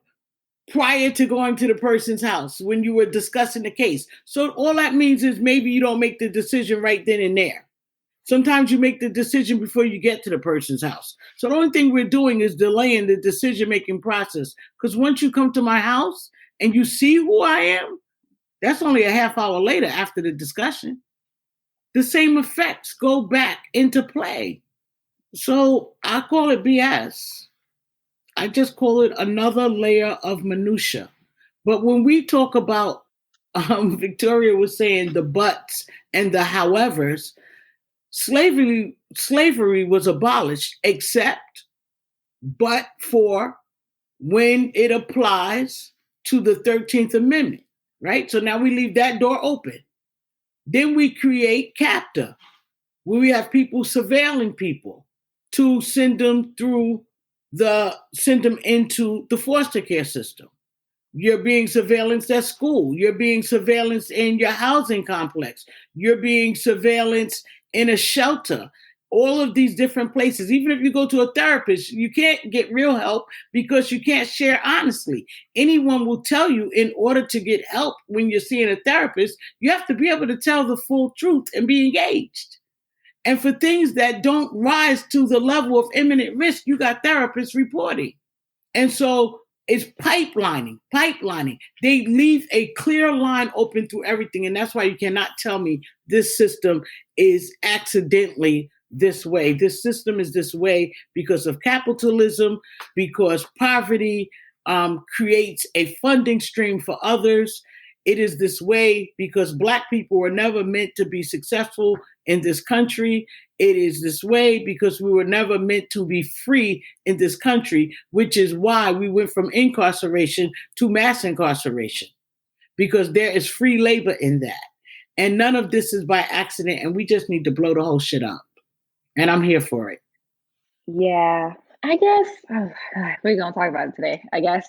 prior to going to the person's house when you were discussing the case. So all that means is maybe you don't make the decision right then and there. Sometimes you make the decision before you get to the person's house. So the only thing we're doing is delaying the decision-making process. Because once you come to my house and you see who I am, that's only a half hour later after the discussion. The same effects go back into play. So I call it BS. I just call it another layer of minutia. But when we talk about, Victoria was saying the buts and the howevers, slavery was abolished except but for when it applies to the 13th Amendment, right? So now we leave that door open. Then we create CAPTA, where we have people surveilling people to send them into the foster care system. You're being surveillanced at school. You're being surveillanced in your housing complex. You're being surveillanced in a shelter. All of these different places. Even if you go to a therapist, you can't get real help because you can't share honestly. Anyone will tell you in order to get help when you're seeing a therapist, you have to be able to tell the full truth and be engaged. And for things that don't rise to the level of imminent risk, you got therapists reporting. And so it's pipelining. They leave a clear line open through everything. And that's why you cannot tell me this system is accidentally this way. This system is this way because of capitalism, because poverty creates a funding stream for others. It is this way because Black people were never meant to be successful in this country. It is this way because we were never meant to be free in this country, which is why we went from incarceration to mass incarceration, because there is free labor in that. And none of this is by accident, and we just need to blow the whole shit up. And I'm here for it. Yeah, I guess we're going to talk about it today, I guess.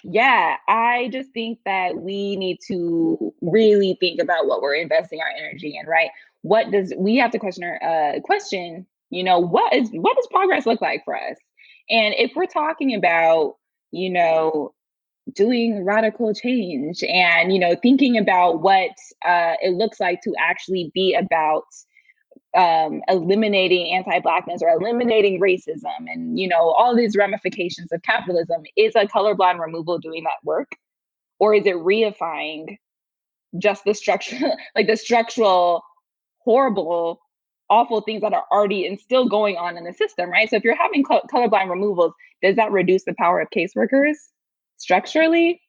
Yeah, I just think that we need to really think about what we're investing our energy in, right? We have to question what does progress look like for us? And if we're talking about, doing radical change and, thinking about what it looks like to actually be about eliminating anti-Blackness or eliminating racism and, all these ramifications of capitalism, is a colorblind removal doing that work? Or is it reifying just the structure, like the structural, horrible awful things that are already and still going on in the system, right? So if you're having colorblind removals, does that reduce the power of caseworkers structurally?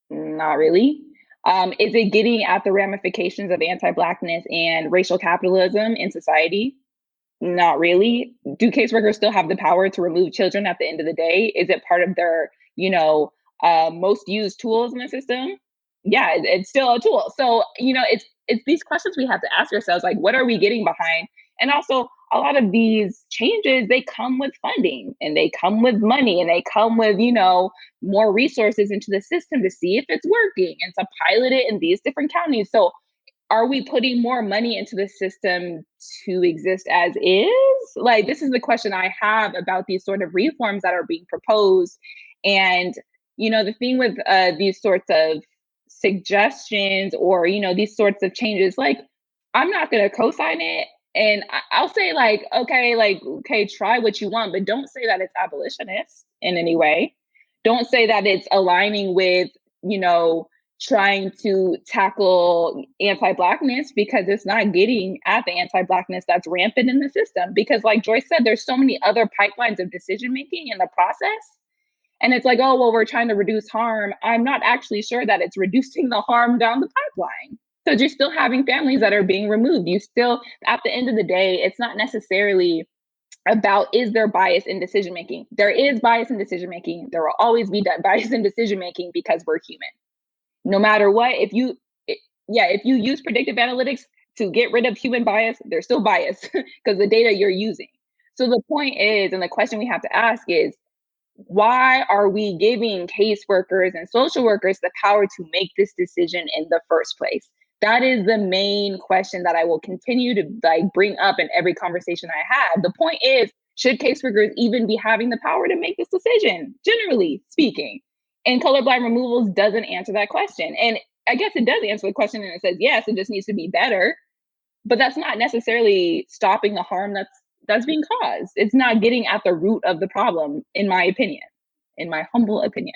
Not really. Is it getting at the ramifications of anti-Blackness and racial capitalism in society? Not really. Do caseworkers still have the power to remove children at the end of the day? Is it part of their, most used tools in the system? Yeah, it's still a tool. So, it's these questions we have to ask ourselves, like, what are we getting behind? And also, a lot of these changes, they come with funding and they come with money and they come with, more resources into the system to see if it's working and to pilot it in these different counties. So are we putting more money into the system to exist as is? Like, this is the question I have about these sort of reforms that are being proposed. And, the thing with these sorts of suggestions or, these sorts of changes, like, I'm not going to co-sign it. And I'll say okay, try what you want, but don't say that it's abolitionist in any way. Don't say that it's aligning with, trying to tackle anti-Blackness, because it's not getting at the anti-Blackness that's rampant in the system. Because like Joyce said, there's so many other pipelines of decision-making in the process. And it's like, oh, well, we're trying to reduce harm. I'm not actually sure that it's reducing the harm down the pipeline. So you're still having families that are being removed. You still, at the end of the day, it's not necessarily about, is there bias in decision-making? There is bias in decision-making. There will always be bias in decision-making because we're human. No matter what, if you use predictive analytics to get rid of human bias, there's still bias because the data you're using. So the point is, and the question we have to ask is, why are we giving caseworkers and social workers the power to make this decision in the first place? That is the main question that I will continue to bring up in every conversation I have. The point is, should caseworkers even be having the power to make this decision, generally speaking? And colorblind removals doesn't answer that question. And I guess it does answer the question, and it says, yes, it just needs to be better. But that's not necessarily stopping the harm that's being caused. It's not getting at the root of the problem, in my opinion, in my humble opinion.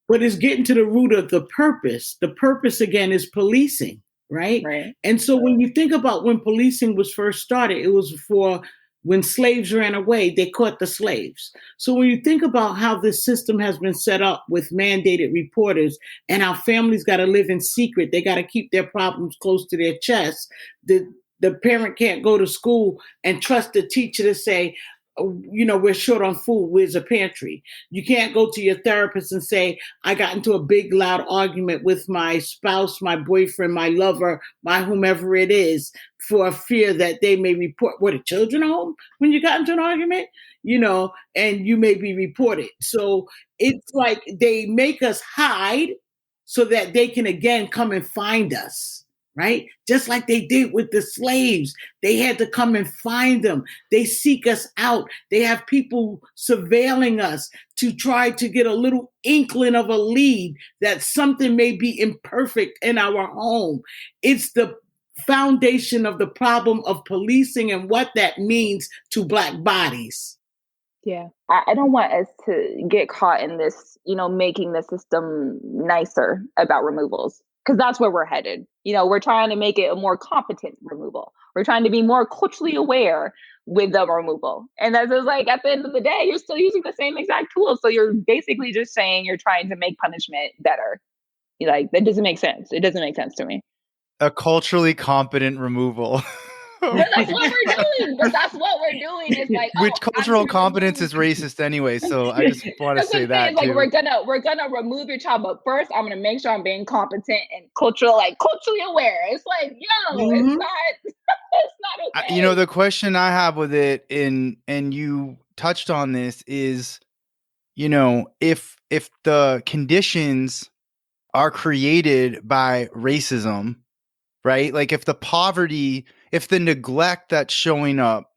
But it's getting to the root of the purpose. The purpose, again, is policing, right? And so when you think about when policing was first started, it was for when slaves ran away, they caught the slaves. So when you think about how this system has been set up with mandated reporters and how families got to live in secret, they got to keep their problems close to their chest. The parent can't go to school and trust the teacher to say, we're short on food. Where's a pantry? You can't go to your therapist and say, I got into a big, loud argument with my spouse, my boyfriend, my lover, my whomever it is, for fear that they may report. Were the children home when you got into an argument? And you may be reported. So it's like they make us hide so that they can, again, come and find us. Right? Just like they did with the slaves. They had to come and find them. They seek us out. They have people surveilling us to try to get a little inkling of a lead that something may be imperfect in our home. It's the foundation of the problem of policing and what that means to Black bodies. Yeah. I don't want us to get caught in this, making the system nicer about removals. Because that's where we're headed. We're trying to make it a more competent removal. We're trying to be more culturally aware with the removal. And that's just like, at the end of the day, you're still using the same exact tools. So you're basically just saying you're trying to make punishment better. That doesn't make sense. It doesn't make sense to me. A culturally competent removal. But that's what we're doing. It's like, which cultural competence is racist anyway. So I just want to say that too. We're gonna remove your child, but first I'm gonna make sure I'm being competent and culturally aware. It's like, it's not okay. The question I have with it, and you touched on this, is, if the conditions are created by racism, right? Like if the neglect that's showing up,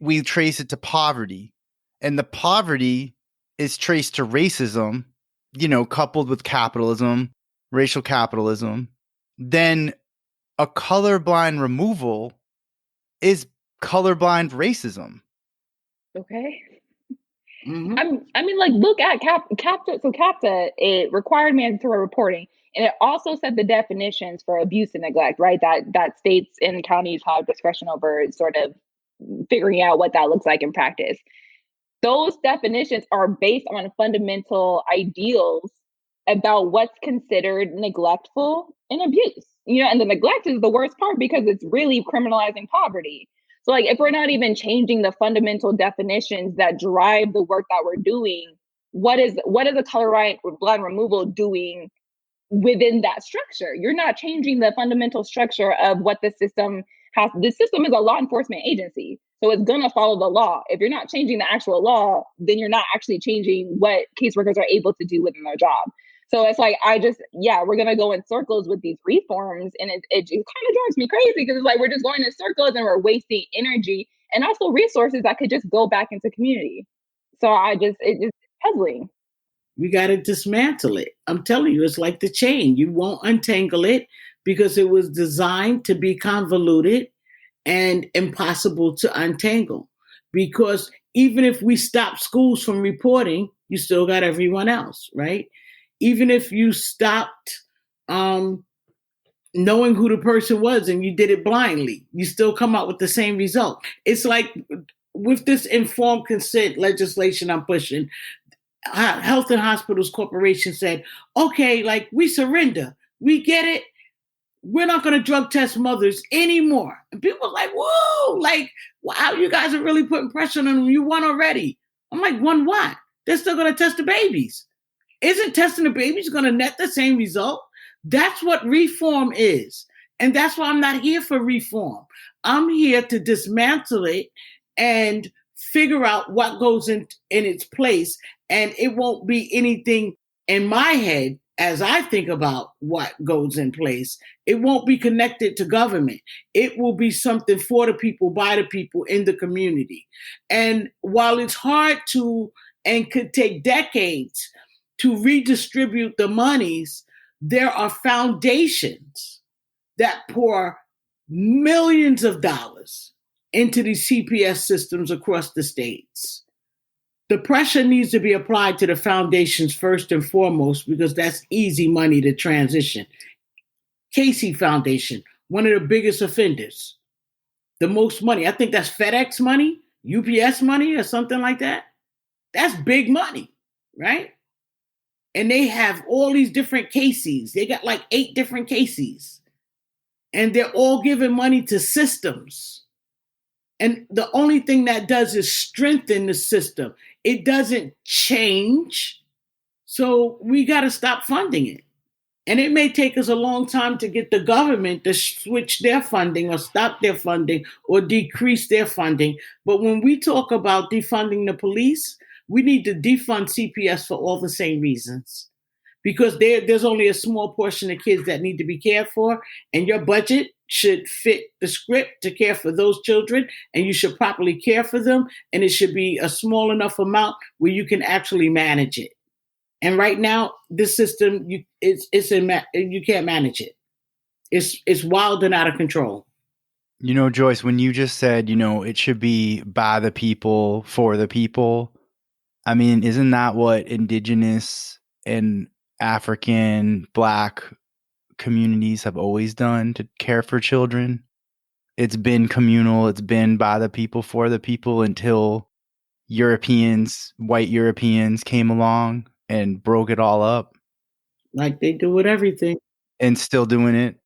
we trace it to poverty, and the poverty is traced to racism, coupled with capitalism, racial capitalism, then a colorblind removal is colorblind racism. Okay. Mm-hmm. Look at CAPTA. So CAPTA, it required mandatory reporting. And it also set the definitions for abuse and neglect, right? That states and counties have discretion over sort of figuring out what that looks like in practice. Those definitions are based on fundamental ideals about what's considered neglectful and abuse. And the neglect is the worst part because it's really criminalizing poverty. So like if we're not even changing the fundamental definitions that drive the work that we're doing, what is a color blind removal doing within that structure? You're not changing the fundamental structure of what the system has. The system is a law enforcement agency, so it's going to follow the law. If you're not changing the actual law, then you're not actually changing what caseworkers are able to do within their job. So it's like, we're going to go in circles with these reforms. And it kind of drives me crazy because it's like, we're just going in circles and we're wasting energy and also resources that could just go back into community. So it's just puzzling. We got to dismantle it. I'm telling you, it's like the chain. You won't untangle it because it was designed to be convoluted and impossible to untangle. Because even if we stop schools from reporting, you still got everyone else, right? Even if you stopped knowing who the person was and you did it blindly, you still come out with the same result. It's like with this informed consent legislation I'm pushing, Health and Hospitals Corporation said, okay, like we surrender. We get it. We're not going to drug test mothers anymore. And people are like, whoa, like, wow, you guys are really putting pressure on them. You won already. I'm like, won what? They're still going to test the babies. Isn't testing the babies going to net the same result? That's what reform is. And that's why I'm not here for reform. I'm here to dismantle it and figure out what goes in its place. And it won't be anything in my head as I think about what goes in place. It won't be connected to government. It will be something for the people, by the people, in the community. And while it's hard to, and could take decades to redistribute the monies, there are foundations that pour millions of dollars into these CPS systems across the states. The pressure needs to be applied to the foundations first and foremost, because that's easy money to transition. Casey Foundation, one of the biggest offenders, the most money. I think that's FedEx money, UPS money, or something like that. That's big money, right? And they have all these different cases. They got like 8 different cases. And they're all giving money to systems. And the only thing that does is strengthen the system. It doesn't change. So we got to stop funding it. And it may take us a long time to get the government to switch their funding or stop their funding or decrease their funding. But when we talk about defunding the police, we need to defund CPS for all the same reasons. Because there's only a small portion of kids that need to be cared for, and your budget should fit the script to care for those children, and you should properly care for them, and it should be a small enough amount where you can actually manage it. And right now, this system, you can't manage it. It's wild and out of control. Joyce, when you just said, it should be by the people, for the people, I mean, isn't that what Indigenous and African, Black communities have always done to care for children? It's been communal. It's been by the people, for the people, until white Europeans came along and broke it all up. Like they do with everything. And still doing it.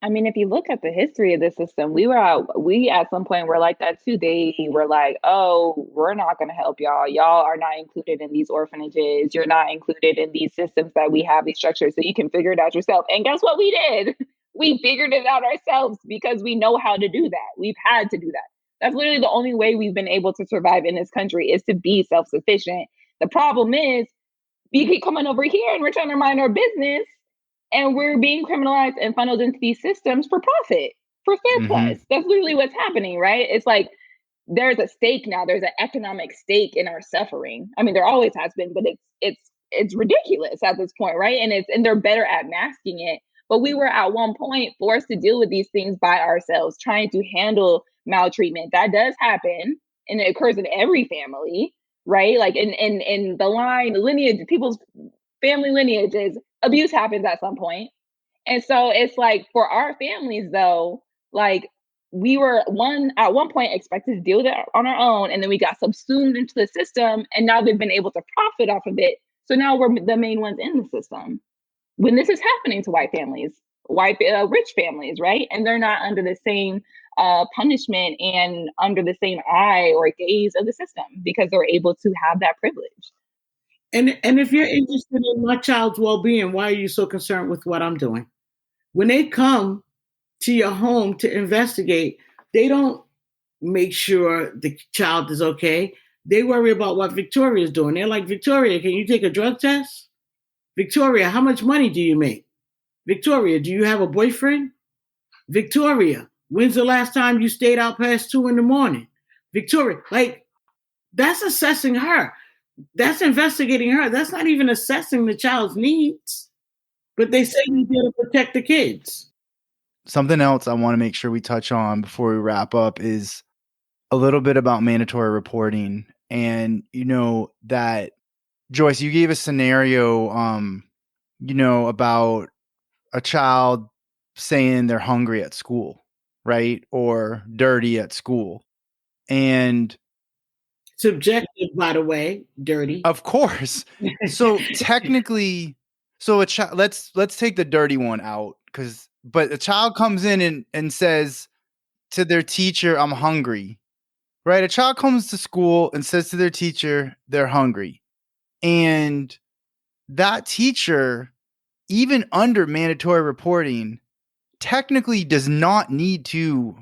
I mean, if you look at the history of the system, we at some point were like that too. They were like, oh, we're not going to help y'all. Y'all are not included in these orphanages. You're not included in these systems that we have, these structures, so you can figure it out yourself. And guess what we did? We figured it out ourselves because we know how to do that. We've had to do that. That's literally the only way we've been able to survive in this country, is to be self-sufficient. The problem is we keep coming over here and we're trying to mind our business, and we're being criminalized and funneled into these systems for profit, for surplus. Mm-hmm. That's literally what's happening, right? It's like there's a stake now. There's an economic stake in our suffering. I mean, there always has been, but it's ridiculous at this point, right? And they're better at masking it. But we were at one point forced to deal with these things by ourselves, trying to handle maltreatment. That does happen, and it occurs in every family, right? Like in the lineage, people's family lineages, abuse happens at some point. And so it's like for our families though, like we were at one point expected to deal with it on our own, and then we got subsumed into the system, and now they've been able to profit off of it. So now we're the main ones in the system. When this is happening to white families, rich families, right? And they're not under the same punishment and under the same eye or gaze of the system because they're able to have that privilege. And if you're interested in my child's well-being, why are you so concerned with what I'm doing? When they come to your home to investigate, they don't make sure the child is okay. They worry about what Victoria's doing. They're like, Victoria, can you take a drug test? Victoria, how much money do you make? Victoria, do you have a boyfriend? Victoria, when's the last time you stayed out past 2 a.m? Victoria, like, that's assessing her. That's investigating her. That's not even assessing the child's needs. But they say you're there to protect the kids. Something else I want to make sure we touch on before we wrap up is a little bit about mandatory reporting. And, that Joyce, you gave a scenario, about a child saying they're hungry at school, right? Or dirty at school. And subjective, by the way, dirty. Of course. So technically, let's take the dirty one out, but a child comes in and says to their teacher, I'm hungry, right? A child comes to school and says to their teacher, they're hungry. And that teacher, even under mandatory reporting, technically does not need to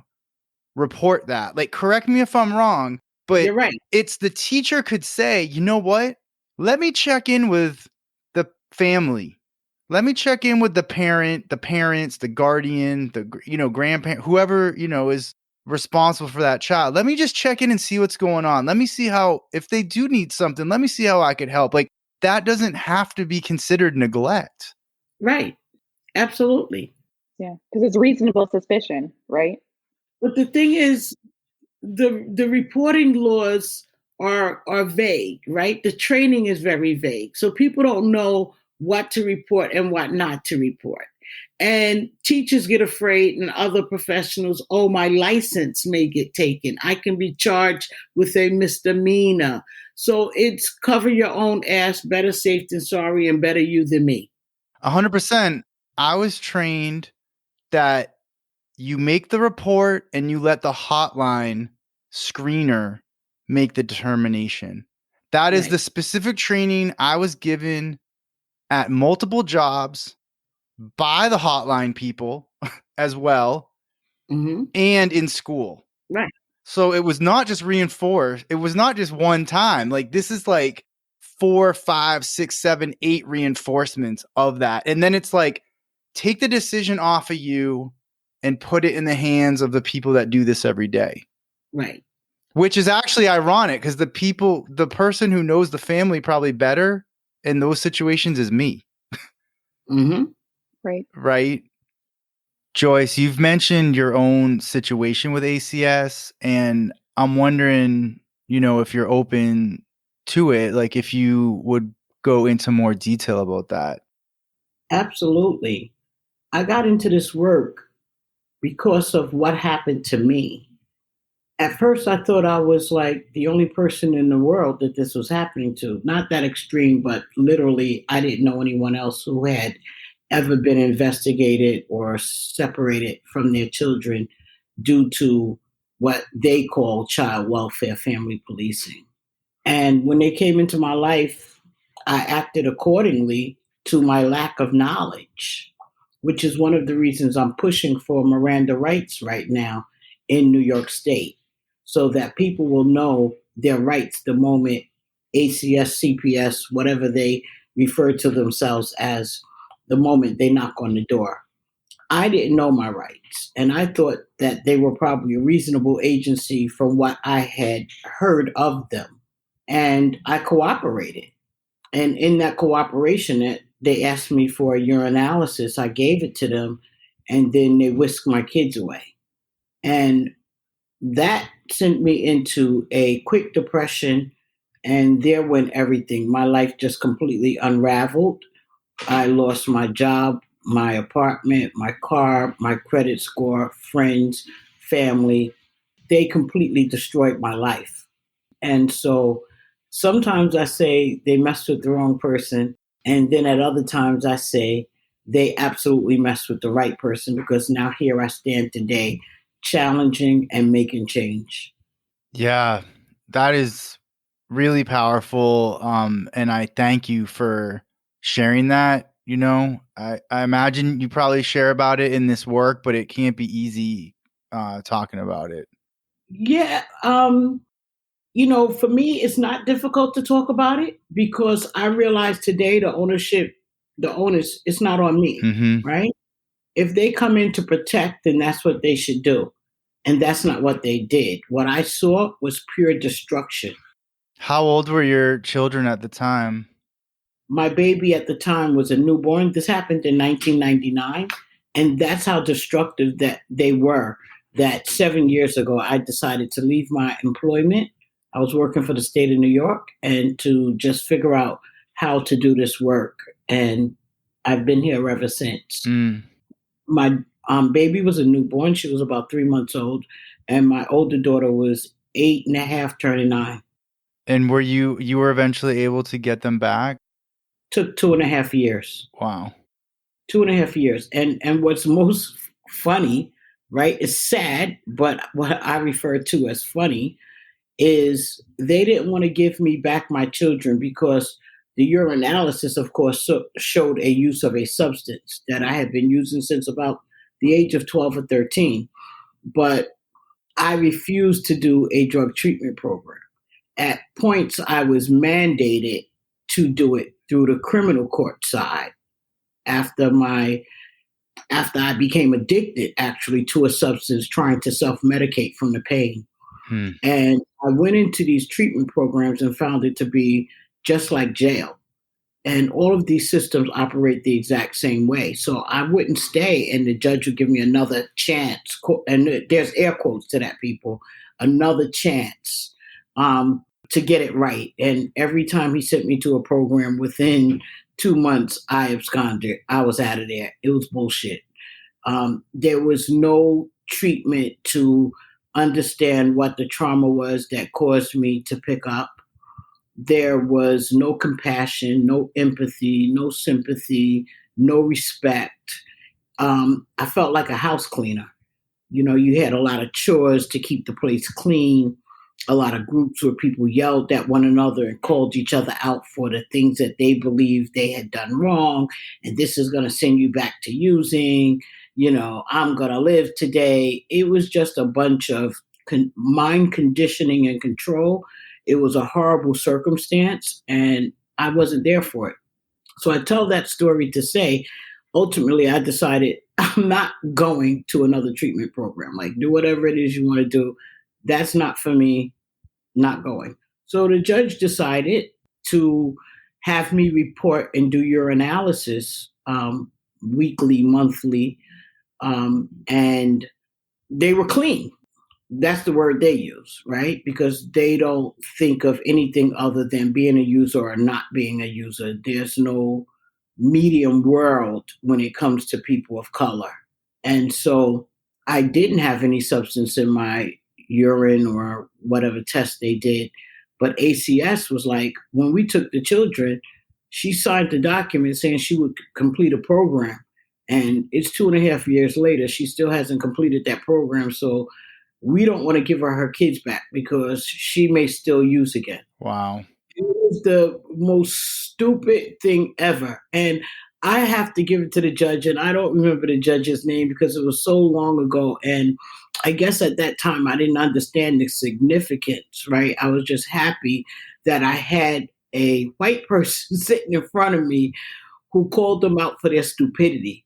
report that. Like, correct me if I'm wrong, but you're right. It's the teacher could say, you know what? Let me check in with the family. Let me check in with the parents, the guardian, the grandparent, whoever, is responsible for that child. Let me just check in and see what's going on. Let me see if they do need something, let me see how I could help. Like, that doesn't have to be considered neglect. Right. Absolutely. Yeah. Because it's reasonable suspicion, right? But the thing is, the reporting laws are vague, right? The training is very vague. So people don't know what to report and what not to report. And teachers get afraid, and other professionals, oh, my license may get taken. I can be charged with a misdemeanor. So it's cover your own ass, better safe than sorry, and better you than me. 100%. I was trained that you make the report and you let the hotline screener make the determination. That is the specific training I was given at multiple jobs by the hotline people as well, and in school. Right. So it was not just reinforced. It was not just one time. Like, this is like 4, 5, 6, 7, 8 reinforcements of that. And then it's like, take the decision off of you and put it in the hands of the people that do this every day. Right. Which is actually ironic, because the person who knows the family probably better in those situations is me. Right. Right. Joyce, you've mentioned your own situation with ACS, and I'm wondering, if you're open to it, like if you would go into more detail about that. Absolutely. I got into this work because of what happened to me. At first, I thought I was like the only person in the world that this was happening to. Not that extreme, but literally, I didn't know anyone else who had ever been investigated or separated from their children due to what they call child welfare family policing. And when they came into my life, I acted accordingly to my lack of knowledge, which is one of the reasons I'm pushing for Miranda rights right now in New York State, so that people will know their rights the moment ACS, CPS, whatever they refer to themselves as, the moment they knock on the door. I didn't know my rights, and I thought that they were probably a reasonable agency from what I had heard of them. And I cooperated. And in that cooperation, they asked me for a urinalysis. I gave it to them, and then they whisked my kids away. And that sent me into a quick depression, and there went everything. My life just completely unraveled. I lost my job, my apartment, my car, my credit score, friends, family. They completely destroyed my life. And so sometimes I say they messed with the wrong person. And then at other times I say they absolutely messed with the right person, because now here I stand today challenging and making change. Yeah, that is really powerful. And I thank you for sharing that. I imagine you probably share about it in this work, but it can't be easy talking about it. Yeah. For me, it's not difficult to talk about it because I realize today the onus, it's not on me, Hmm. right? If they come in to protect, then that's what they should do. And that's not what they did. What I saw was pure destruction. How old were your children at the time? My baby at the time was a newborn. This happened in 1999. And that's how destructive that they were. That 7 years ago, I decided to leave my employment. I was working for the state of New York and to just figure out how to do this work. And I've been here ever since. Mm. My baby was a newborn. She was about 3 months old. And my older daughter was 8.5, turning 9. And were you were eventually able to get them back? Took 2.5 years. Wow. 2.5 years. And what's most funny, right? It's sad, but what I refer to as funny is they didn't want to give me back my children because the urinalysis, of course, showed a use of a substance that I had been using since about the age of 12 or 13. But I refused to do a drug treatment program. At points, I was mandated to do it through the criminal court side after my after I became addicted actually to a substance, trying to self-medicate from the pain. Hmm. And I went into these treatment programs and found it to be just like jail. And all of these systems operate the exact same way. So I wouldn't stay, and the judge would give me another chance. And there's air quotes to that, people, another chance to get it right. And every time he sent me to a program, within 2 months, I absconded. I was out of there. It was bullshit. There was no treatment to understand what the trauma was that caused me to pick up. There was no compassion, no empathy, no sympathy, no respect. I felt like a house cleaner. You had a lot of chores to keep the place clean, a lot of groups where people yelled at one another and called each other out for the things that they believed they had done wrong. And this is going to send you back to using, I'm going to live today. It was just a bunch of mind conditioning and control. It was a horrible circumstance, and I wasn't there for it. So I tell that story to say, ultimately, I decided I'm not going to another treatment program. Like, do whatever it is you want to do. That's not for me, not going. So the judge decided to have me report and do urinalysis weekly, monthly, and they were clean. That's the word they use, right? Because they don't think of anything other than being a user or not being a user. There's no medium world when it comes to people of color. And so I didn't have any substance in my urine or whatever test they did. But ACS was like, when we took the children, she signed the document saying she would complete a program. And it's 2.5 years later, she still hasn't completed that program. So we don't want to give her kids back because she may still use again. Wow. It was the most stupid thing ever. And I have to give it to the judge, and I don't remember the judge's name because it was so long ago. And I guess at that time I didn't understand the significance, right? I was just happy that I had a white person sitting in front of me who called them out for their stupidity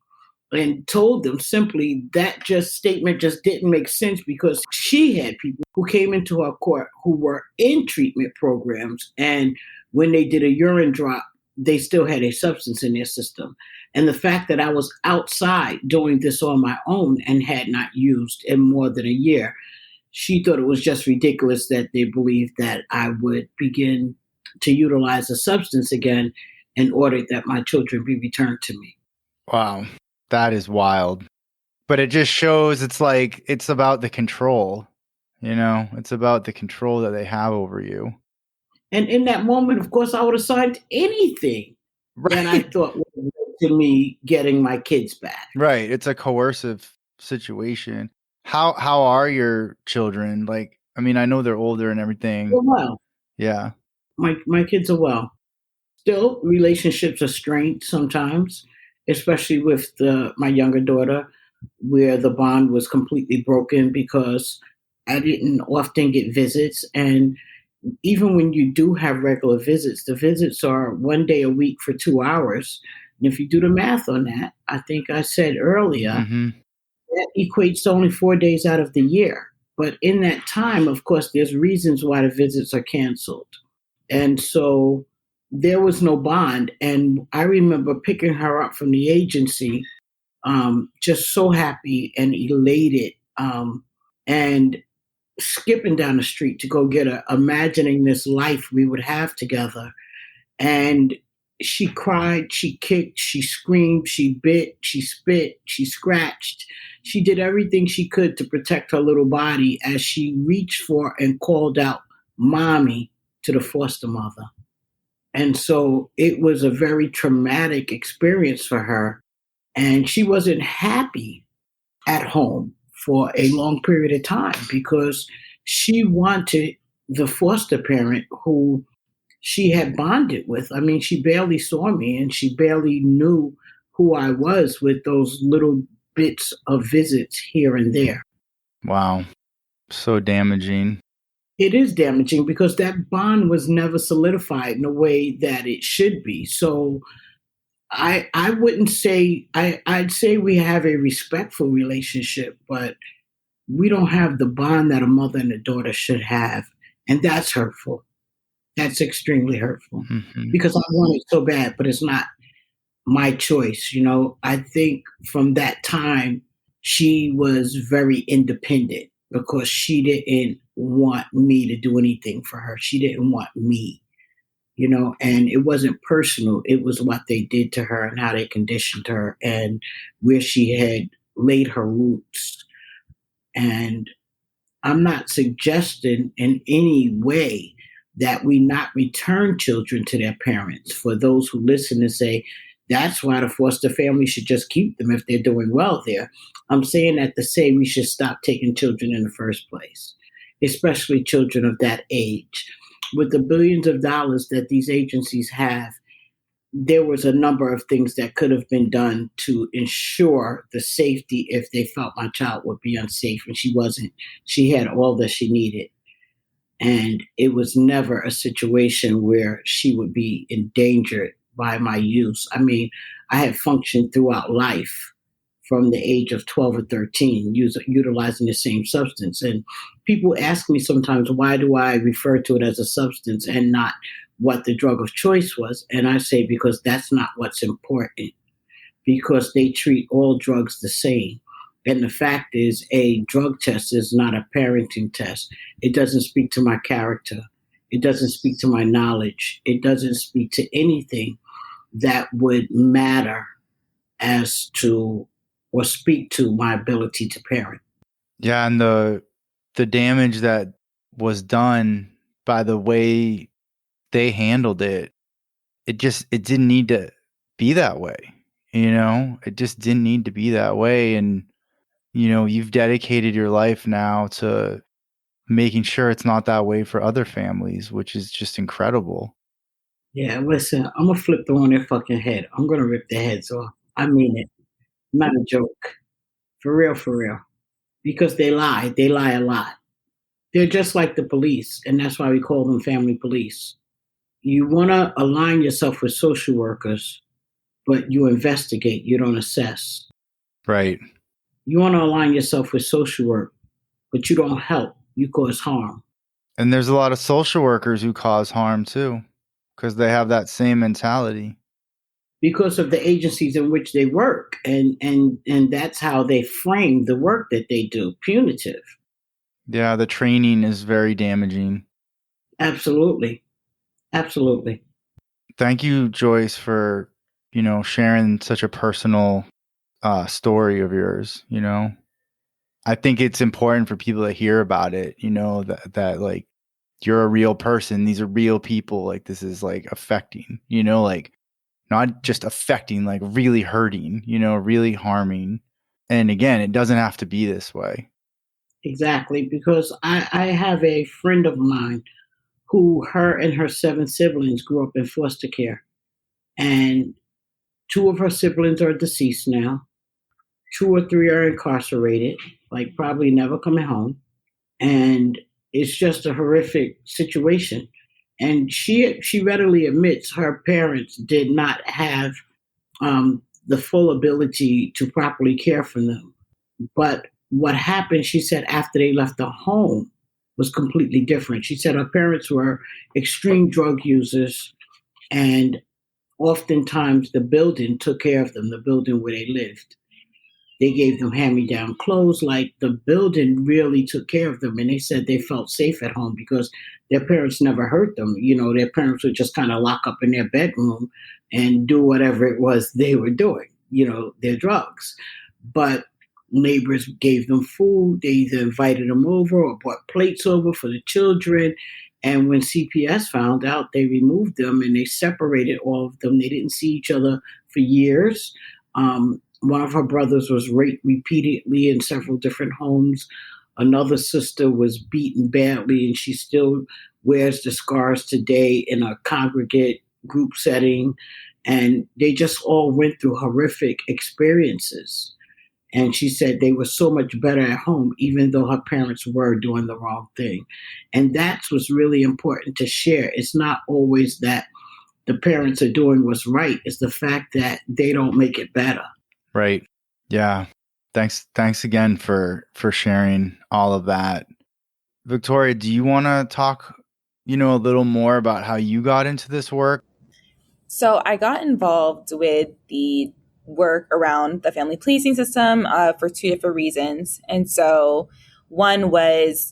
and told them simply that just statement just didn't make sense, because she had people who came into her court who were in treatment programs, and when they did a urine drop, they still had a substance in their system. And the fact that I was outside doing this on my own and had not used in more than a year, she thought it was just ridiculous that they believed that I would begin to utilize a substance again. and ordered that my children be returned to me. Wow. That is wild. But it just shows it's like it's about the control. It's about the control that they have over you. And in that moment, of course, I would have signed anything that I thought would lead to me getting my kids back. Right. It's a coercive situation. How are your children? Like, I mean, I know they're older and everything. Well, Yeah. my kids are well. Still, relationships are strained sometimes, especially with my younger daughter, where the bond was completely broken because I didn't often get visits. And even when you do have regular visits, the visits are 1 day a week for 2 hours. And if you do the math on that, I think I said earlier, that equates to only 4 days out of the year. But in that time, of course, there's reasons why the visits are canceled. And so there was no bond. And I remember picking her up from the agency, just so happy and elated, and skipping down the street to go get her, imagining this life we would have together. And she cried, she kicked, she screamed, she bit, she spit, she scratched. She did everything she could to protect her little body as she reached for and called out mommy to the foster mother. And so it was a very traumatic experience for her. And she wasn't happy at home for a long period of time because she wanted the foster parent who she had bonded with. I mean, she barely saw me and she barely knew who I was with those little bits of visits here and there. Wow. So damaging. It is damaging because that bond was never solidified in a way that it should be. So I wouldn't say, I'd say we have a respectful relationship, but we don't have the bond that a mother and a daughter should have. And that's hurtful. That's extremely hurtful because I want it so bad, but it's not my choice. I think from that time, she was very independent because she didn't want me to do anything for her. She didn't want me, and it wasn't personal. It was what they did to her and how they conditioned her and where she had laid her roots. And I'm not suggesting in any way that we not return children to their parents. For those who listen and say, that's why the foster family should just keep them if they're doing well there. I'm saying that to say we should stop taking children in the first place, especially children of that age. With the billions of dollars that these agencies have, there was a number of things that could have been done to ensure the safety if they felt my child would be unsafe, and she wasn't. She had all that she needed. And it was never a situation where she would be endangered by my use. I mean, I had functioned throughout life from the age of 12 or 13, utilizing the same substance. And people ask me sometimes, why do I refer to it as a substance and not what the drug of choice was? And I say, because that's not what's important, because they treat all drugs the same. And the fact is, a drug test is not a parenting test. It doesn't speak to my character. It doesn't speak to my knowledge. It doesn't speak to anything that would matter as to or speak to my ability to parent. Yeah, and the damage that was done by the way they handled it, it didn't need to be that way. It just didn't need to be that way. And you've dedicated your life now to making sure it's not that way for other families, which is just incredible. Yeah, listen, I'm gonna flip them on their fucking head. I'm gonna rip their heads off. I mean it. Not a joke. For real, for real. Because they lie. They lie a lot. They're just like the police, and that's why we call them family police. You wanna align yourself with social workers, but you investigate, you don't assess. Right. You wanna align yourself with social work, but you don't help, you cause harm. And there's a lot of social workers who cause harm too, because they have that same mentality. Because of the agencies in which they work, and that's how they frame the work that they do, punitive. Yeah, the training is very damaging. Absolutely. Absolutely. Thank you, Joyce, for, sharing such a personal story of yours. I think it's important for people to hear about it, that like you're a real person. These are real people. Like this is like affecting, like not just affecting, like really hurting, really harming. And again, it doesn't have to be this way. Exactly, because I have a friend of mine who her and her seven siblings grew up in foster care. And two of her siblings are deceased now. Two or three are incarcerated, like probably never coming home. And it's just a horrific situation. And she readily admits her parents did not have the full ability to properly care for them. But what happened, she said, after they left the home was completely different. She said her parents were extreme drug users, and oftentimes the building took care of them, the building where they lived. They gave them hand-me-down clothes. Like the building really took care of them, and they said they felt safe at home because their parents never hurt them. Their parents would just kind of lock up in their bedroom and do whatever it was they were doing, their drugs. But neighbors gave them food. They either invited them over or brought plates over for the children. And when CPS found out, they removed them and they separated all of them. They didn't see each other for years. One of her brothers was raped repeatedly in several different homes. Another sister was beaten badly, and she still wears the scars today in a congregate group setting. And they just all went through horrific experiences. And she said they were so much better at home, even though her parents were doing the wrong thing. And that's what's really important to share. It's not always that the parents are doing what's right. It's the fact that they don't make it better. Right. Yeah. Thanks again for sharing all of that. Victoria, do you want to talk, a little more about how you got into this work? So I got involved with the work around the family policing system for two different reasons. And so one was,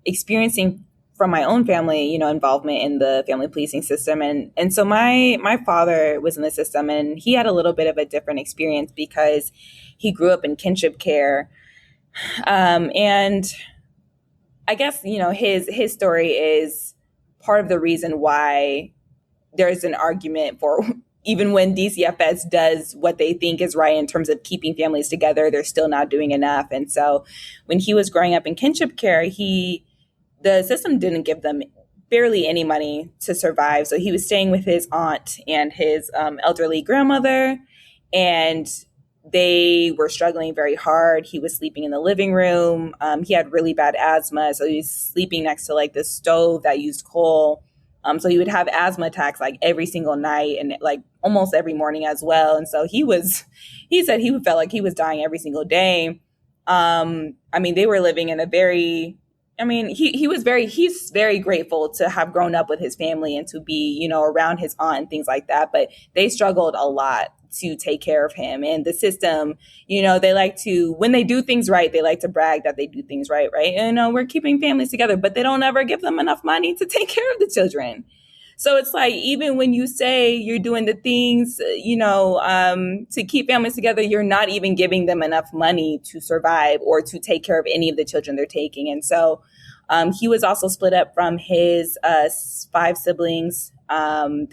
experiencing from my own family, involvement in the family policing system. And so my father was in the system, and he had a little bit of a different experience because he grew up in kinship care. And I guess, his story is part of the reason why there's an argument for even when DCFS does what they think is right in terms of keeping families together, they're still not doing enough. And so when he was growing up in kinship care, the system didn't give them barely any money to survive. So he was staying with his aunt and his elderly grandmother, and they were struggling very hard. He was sleeping in the living room. He had really bad asthma, so he was sleeping next to like the stove that used coal. So he would have asthma attacks like every single night and like almost every morning as well. And so he said he felt like he was dying every single day. They were living in he's very grateful to have grown up with his family and to be, around his aunt and things like that. But they struggled a lot to take care of him. And the system, they like to, when they do things right, they like to brag that they do things right? And we're keeping families together, but they don't ever give them enough money to take care of the children. So it's like, even when you say you're doing the things, to keep families together, you're not even giving them enough money to survive or to take care of any of the children they're taking. And so he was also split up from his 5 siblings. And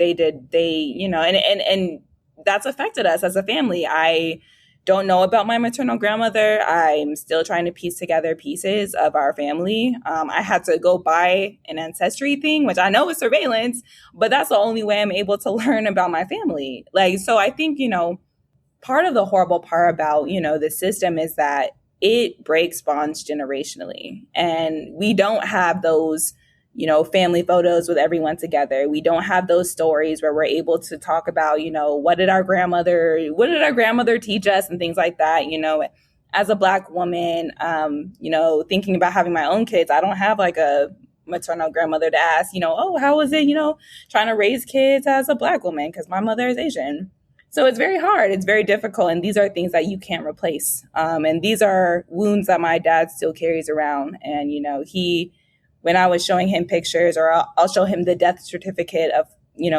that's affected us as a family. I don't know about my maternal grandmother. I'm still trying to piece together pieces of our family. I had to go buy an ancestry thing, which I know is surveillance, but that's the only way I'm able to learn about my family. So I think, part of the horrible part about, the system is that it breaks bonds generationally. And we don't have those family photos with everyone together. We don't have those stories where we're able to talk about, what did our grandmother teach us and things like that. As a Black woman, thinking about having my own kids, I don't have like a maternal grandmother to ask, oh, how was it, trying to raise kids as a Black woman? Because my mother is Asian. So it's very hard. It's very difficult. And these are things that you can't replace. And these are wounds that my dad still carries around. And, he when I was showing him pictures, or I'll show him the death certificate of,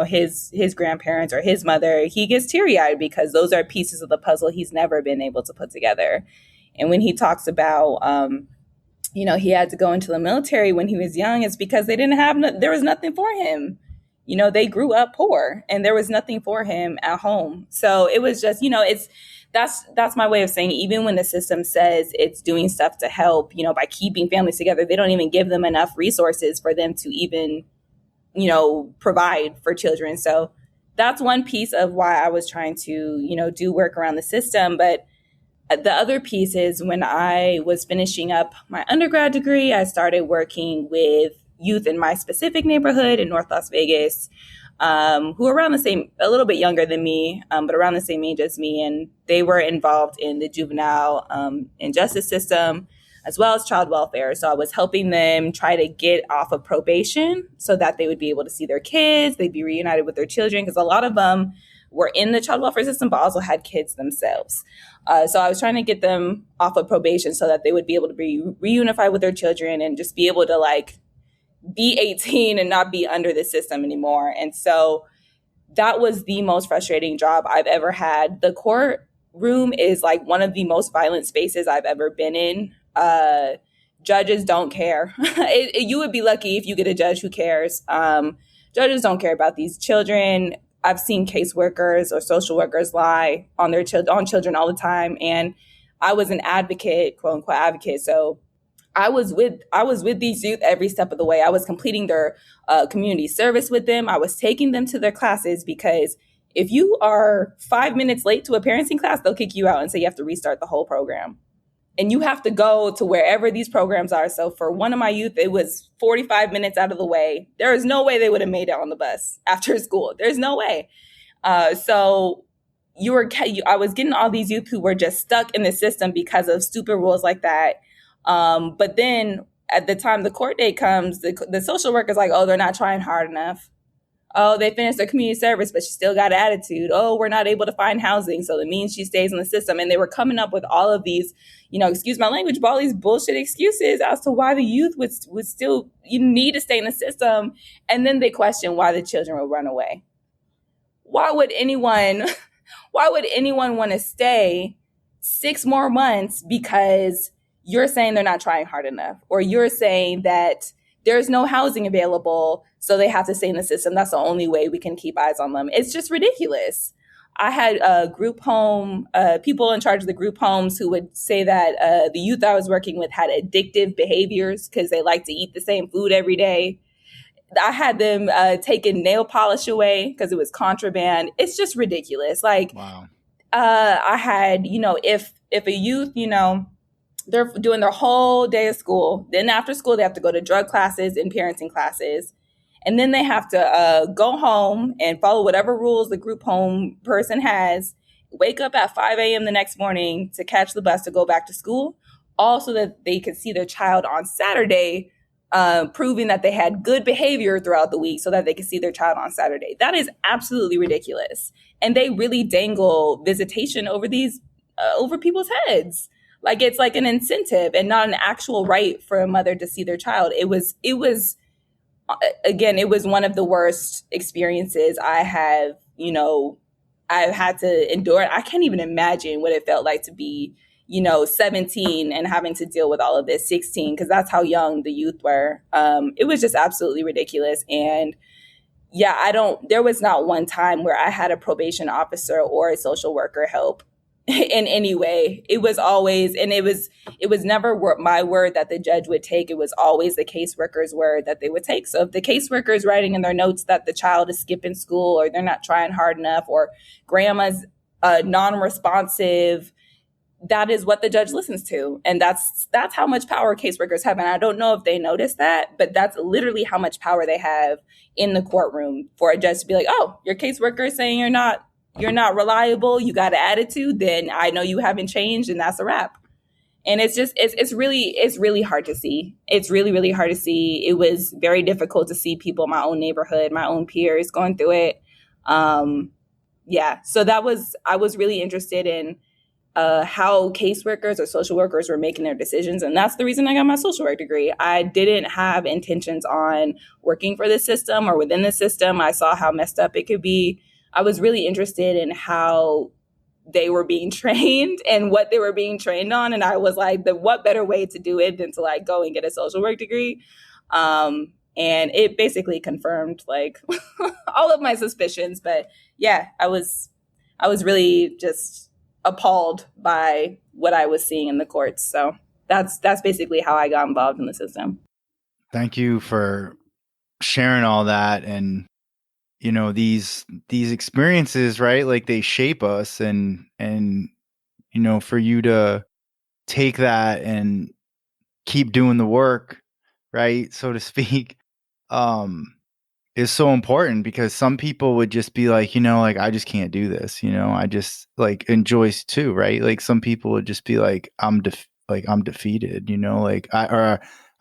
his grandparents or his mother, he gets teary-eyed because those are pieces of the puzzle he's never been able to put together. And when he talks about, he had to go into the military when he was young, it's because they didn't have, there was nothing for him. They grew up poor and there was nothing for him at home. So it was just, that's my way of saying, even when the system says it's doing stuff to help, by keeping families together, they don't even give them enough resources for them to even, provide for children. So that's one piece of why I was trying to, do work around the system. But the other piece is when I was finishing up my undergrad degree, I started working with youth in my specific neighborhood in North Las Vegas, who are around the same, a little bit younger than me, but around the same age as me. And they were involved in the juvenile injustice system, as well as child welfare. So I was helping them try to get off of probation so that they would be able to see their kids, they'd be reunited with their children, because a lot of them were in the child welfare system, but also had kids themselves. So I was trying to get them off of probation so that they would be able to be reunified with their children and just be able to be 18 and not be under the system anymore. And so that was the most frustrating job I've ever had. The courtroom is one of the most violent spaces I've ever been in. Judges don't care. You would be lucky if you get a judge who cares. Judges don't care about these children. I've seen caseworkers or social workers lie on their on children all the time. And I was an advocate, quote unquote advocate. So I was with these youth every step of the way. I was completing their community service with them. I was taking them to their classes, because if you are 5 minutes late to a parenting class, they'll kick you out and say you have to restart the whole program. And you have to go to wherever these programs are. So for one of my youth, it was 45 minutes out of the way. There is no way they would have made it on the bus after school. There's no way. So I was getting all these youth who were just stuck in the system because of stupid rules like that. But then at the time the court date comes, the social worker's like, oh, they're not trying hard enough. Oh, they finished their community service, but she still got attitude. Oh, we're not able to find housing, so it means she stays in the system. And they were coming up with all of these, excuse my language, but all these bullshit excuses as to why the youth would still need to stay in the system. And then they question why the children would run away. Why would anyone want to stay 6 more months because you're saying they're not trying hard enough, or you're saying that there's no housing available, so they have to stay in the system. That's the only way we can keep eyes on them. It's just ridiculous. I had a group home, people in charge of the group homes who would say that the youth I was working with had addictive behaviors because they like to eat the same food every day. I had them taking nail polish away because it was contraband. It's just ridiculous. Wow. I had, if a youth, they're doing their whole day of school. Then after school, they have to go to drug classes and parenting classes. And then they have to go home and follow whatever rules the group home person has, wake up at 5 a.m. the next morning to catch the bus to go back to school, all so that they could see their child on Saturday, proving that they had good behavior throughout the week so that they could see their child on Saturday. That is absolutely ridiculous. And they really dangle visitation over over people's heads. It's like an incentive and not an actual right for a mother to see their child. It was one of the worst experiences I've had to endure. I can't even imagine what it felt like to be, 17 and having to deal with all of this, 16, because that's how young the youth were. It was just absolutely ridiculous. And there was not one time where I had a probation officer or a social worker help in any way. It was always, and it was never my word that the judge would take. It was always the caseworker's word that they would take. So if the caseworker is writing in their notes that the child is skipping school, or they're not trying hard enough, or grandma's non-responsive, that is what the judge listens to. And that's how much power caseworkers have. And I don't know if they notice that, but that's literally how much power they have in the courtroom for a judge to be like, oh, your caseworker is saying you're not reliable, you got an attitude, then I know you haven't changed, and that's a wrap. And it's really hard to see. It's really, really hard to see. It was very difficult to see people in my own neighborhood, my own peers going through it. So I was really interested in how caseworkers or social workers were making their decisions. And that's the reason I got my social work degree. I didn't have intentions on working for the system or within the system. I saw how messed up it could be. I was really interested in how they were being trained and what they were being trained on. And I was like, what better way to do it than to like go and get a social work degree? And it basically confirmed like all of my suspicions. But yeah, I was really just appalled by what I was seeing in the courts. So that's basically how I got involved in the system. Thank you for sharing all that. And you know, these experiences, right? Like they shape us, and you know, for you to take that and keep doing the work, right, so to speak, is so important, because some people would just be like, you know, like, I just can't do this, you know, I just like, and Joyce too, right? Like some people would just be like, I'm defeated, you know, like I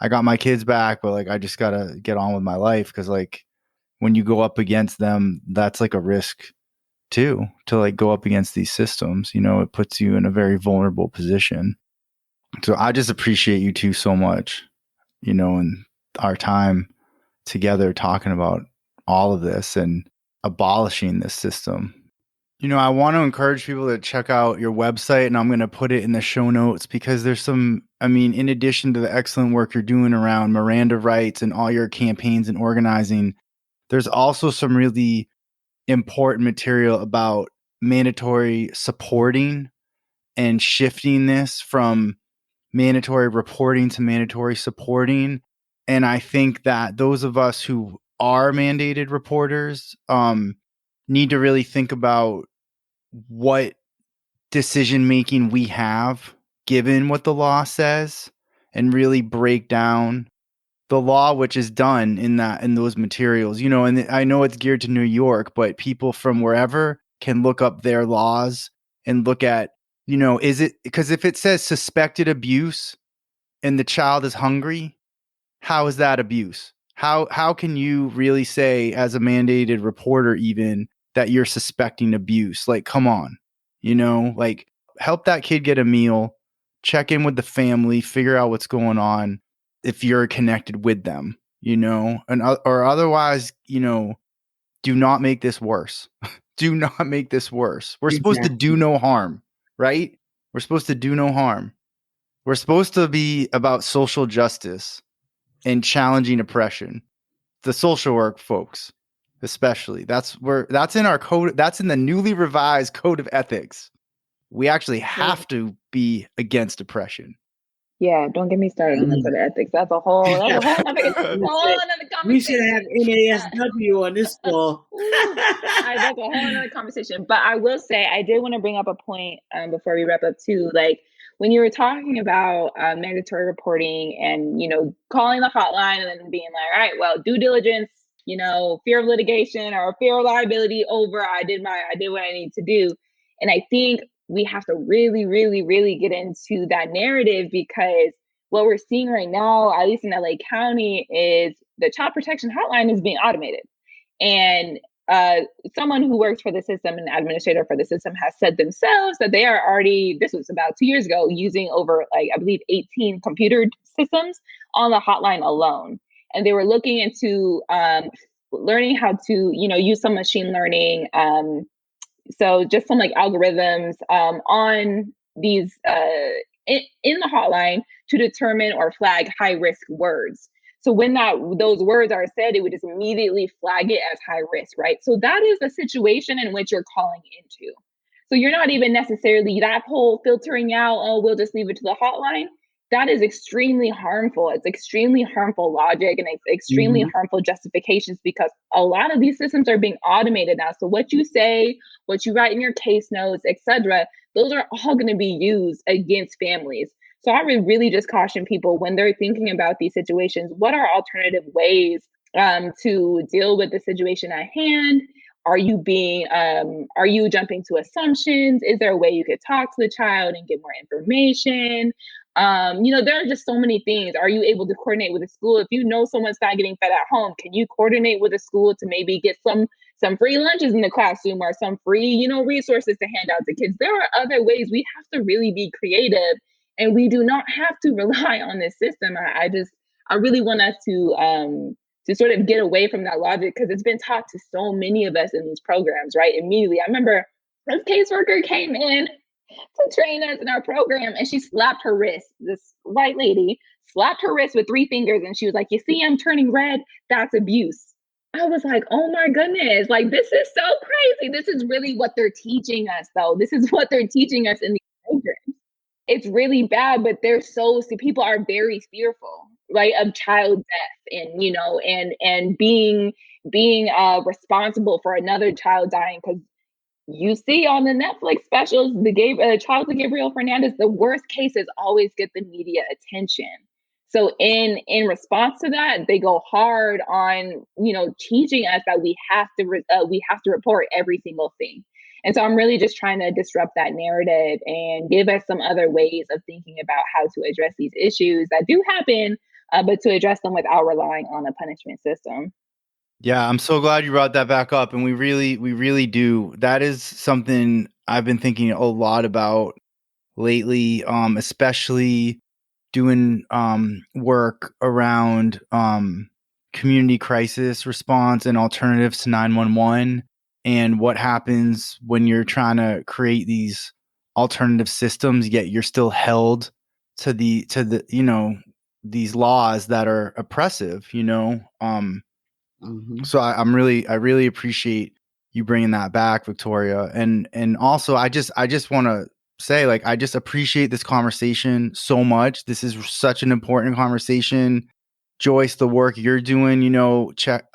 got my kids back, but like I just gotta get on with my life, because like when you go up against them, that's like a risk too, to like go up against these systems. You know, it puts you in a very vulnerable position. So I just appreciate you two so much, you know, and our time together talking about all of this and abolishing this system. You know, I want to encourage people to check out your website, and I'm going to put it in the show notes, because there's some, I mean, in addition to the excellent work you're doing around Miranda rights and all your campaigns and organizing, there's also some really important material about mandatory supporting and shifting this from mandatory reporting to mandatory supporting. And I think that those of us who are mandated reporters need to really think about what decision making we have given what the law says, and really break down the law, which is done in those materials, you know. And I know it's geared to New York, but people from wherever can look up their laws and look at, you know, is it, because if it says suspected abuse and the child is hungry, how is that abuse? How can you really say, as a mandated reporter, even, that you're suspecting abuse? Like, come on, you know, like, help that kid get a meal, check in with the family, figure out what's going on if you're connected with them, you know, and or otherwise, you know, do not make this worse. Do not make this worse. We're supposed to do no harm, right? We're supposed to do no harm. We're supposed to be about social justice and challenging oppression. The social work folks, especially. That's in our code. That's in the newly revised code of ethics. We actually have to be against oppression. Yeah, don't get me started on the code of ethics. That's a whole other conversation. We should have NASW on this call. That's a whole other conversation. But I will say, I did want to bring up a point before we wrap up too. Like when you were talking about mandatory reporting and, you know, calling the hotline and then being like, all right, well, due diligence, you know, fear of litigation or fear of liability over, I did what I need to do. And I think we have to really, really, really get into that narrative, because what we're seeing right now, at least in LA County, is the child protection hotline is being automated. And someone who works for the system, an administrator for the system, has said themselves that they are already, this was about 2 years ago, using over, like, I believe 18 computer systems on the hotline alone. And they were looking into learning how to, you know, use some machine learning, so just some like algorithms on these in the hotline to determine or flag high risk words. So when those words are said, it would just immediately flag it as high risk, right? So that is the situation in which you're calling into. So you're not even necessarily that whole filtering out, oh, we'll just leave it to the hotline. That is extremely harmful. It's extremely harmful logic, and it's extremely harmful justifications, because a lot of these systems are being automated now. So what you say, what you write in your case notes, etc., those are all going to be used against families. So I would really just caution people when they're thinking about these situations, what are alternative ways to deal with the situation at hand? Are you jumping to assumptions? Is there a way you could talk to the child and get more information? There are just so many things. Are you able to coordinate with a school? If you know someone's not getting fed at home, can you coordinate with a school to maybe get some free lunches in the classroom or some free, resources to hand out to kids? There are other ways. We have to really be creative, and we do not have to rely on this system. I really want us to sort of get away from that logic, because it's been taught to so many of us in these programs, right? Immediately, I remember this caseworker came in to train us in our program, and she slapped her wrist. This white lady slapped her wrist with 3 fingers, and she was like, "You see, I'm turning red. That's abuse." I was like, "Oh my goodness! Like, this is so crazy. This is really what they're teaching us, though. This is what they're teaching us in these programs. It's really bad, but people are very fearful, right, of child death, and and being responsible for another child dying, because you see on the Netflix specials, Charles Gabriel Fernandez, the worst cases always get the media attention. So in response to that, they go hard on, teaching us that we have to report every single thing. And so I'm really just trying to disrupt that narrative and give us some other ways of thinking about how to address these issues that do happen, but to address them without relying on a punishment system. Yeah, I'm so glad you brought that back up. And we really do. That is something I've been thinking a lot about lately, especially doing work around community crisis response and alternatives to 911, and what happens when you're trying to create these alternative systems, yet you're still held to the these laws that are oppressive. So I really appreciate you bringing that back, Victoria. And also I just want to say, like, I just appreciate this conversation so much. This is such an important conversation. Joyce, the work you're doing,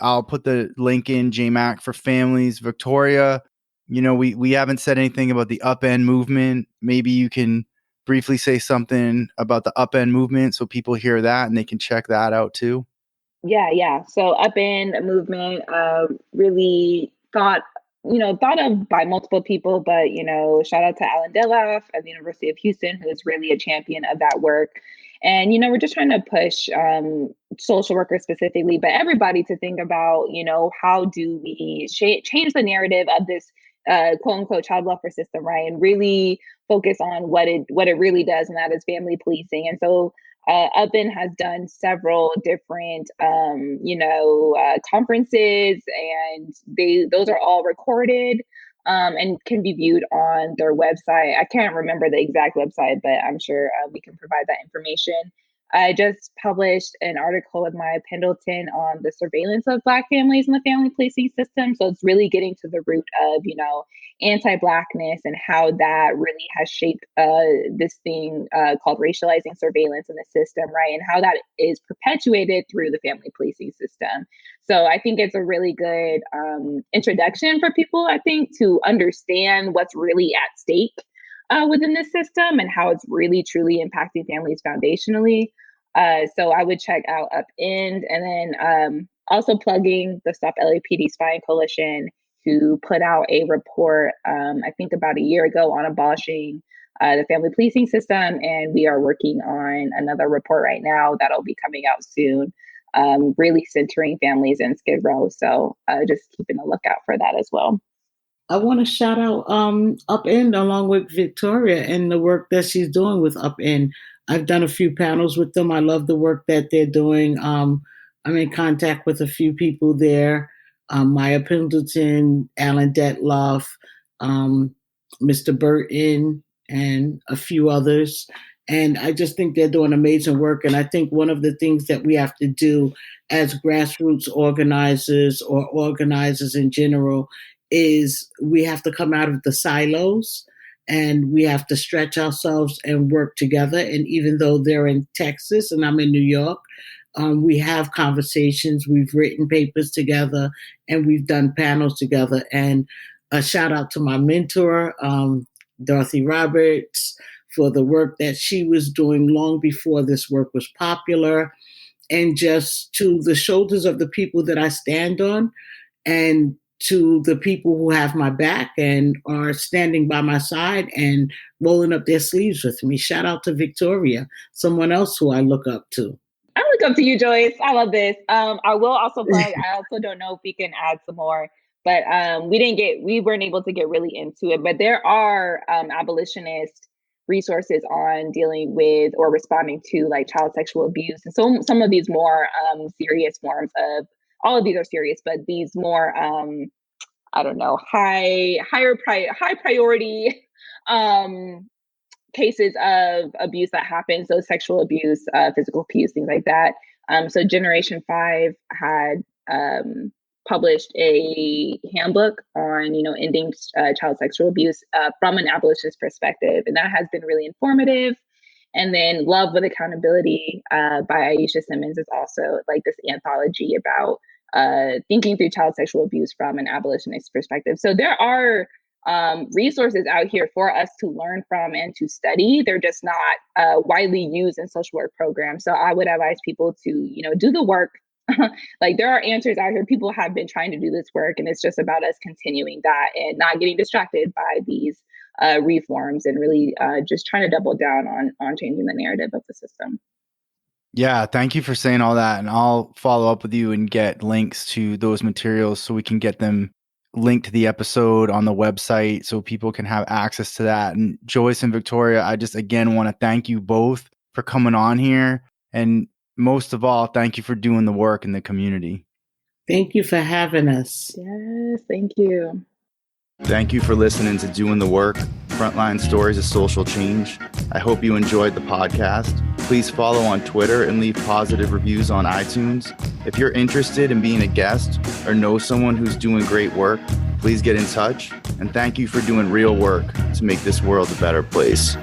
I'll put the link in JMac for families. Victoria, we haven't said anything about the upend movement. Maybe you can briefly say something about the upend movement so people hear that and they can check that out too. Yeah. So upend movement, really thought of by multiple people, but shout out to Alan Deloff at the University of Houston, who is really a champion of that work. And we're just trying to push social workers specifically, but everybody, to think about how do we change the narrative of this quote unquote child welfare system, right? And really focus on what it really does, and that is family policing. And so Upin has done several different, conferences, and those are all recorded and can be viewed on their website. I can't remember the exact website, but I'm sure we can provide that information. I just published an article with Maya Pendleton on the surveillance of Black families in the family policing system. So it's really getting to the root of, anti-Blackness and how that really has shaped this thing called racializing surveillance in the system, right? And how that is perpetuated through the family policing system. So I think it's a really good introduction for people, I think, to understand what's really at stake within the system and how it's really truly impacting families foundationally. So I would check out Upend, and then also plugging the Stop LAPD Spying Coalition, who put out a report, I think about a year ago, on abolishing the family policing system. And we are working on another report right now that'll be coming out soon, really centering families in Skid Row. So just keeping a lookout for that as well. I want to shout out Upend along with Victoria and the work that she's doing with Upend. I've done a few panels with them. I love the work that they're doing. I'm in contact with a few people there. Maya Pendleton, Alan Detloff, Mr. Burton, and a few others. And I just think they're doing amazing work. And I think one of the things that we have to do as grassroots organizers or organizers in general is we have to come out of the silos, and we have to stretch ourselves and work together. And even though they're in Texas and I'm in New York, we have conversations, we've written papers together, and we've done panels together. And a shout out to my mentor, Dorothy Roberts, for the work that she was doing long before this work was popular, and just to the shoulders of the people that I stand on. And to the people who have my back and are standing by my side and rolling up their sleeves with me. Shout out to Victoria, someone else who I look up to. I look up to you, Joyce. I love this. I will also plug, I also don't know if we can add some more, but we weren't able to get really into it, but there are abolitionist resources on dealing with or responding to like child sexual abuse. And so some of these more serious forms of, all of these are serious, but these more, I don't know, high priority cases of abuse that happen. So sexual abuse, physical abuse, things like that. So Generation 5 had published a handbook on, ending child sexual abuse from an abolitionist perspective. And that has been really informative. And then Love with Accountability by Aisha Simmons is also like this anthology about thinking through child sexual abuse from an abolitionist perspective. So there are resources out here for us to learn from and to study. They're just not widely used in social work programs. So I would advise people to, do the work. Like there are answers out here. People have been trying to do this work, and it's just about us continuing that and not getting distracted by these reforms and really just trying to double down on changing the narrative of the system. Yeah, thank you for saying all that. And I'll follow up with you and get links to those materials so we can get them linked to the episode on the website so people can have access to that. And Joyce and Victoria, I just again want to thank you both for coming on here. And most of all, thank you for doing the work in the community. Thank you for having us. Yes, thank you. Thank you for listening to Doing the Work, Frontline Stories of Social Change. I hope you enjoyed the podcast. Please follow on Twitter and leave positive reviews on iTunes. If you're interested in being a guest or know someone who's doing great work, please get in touch. And thank you for doing real work to make this world a better place.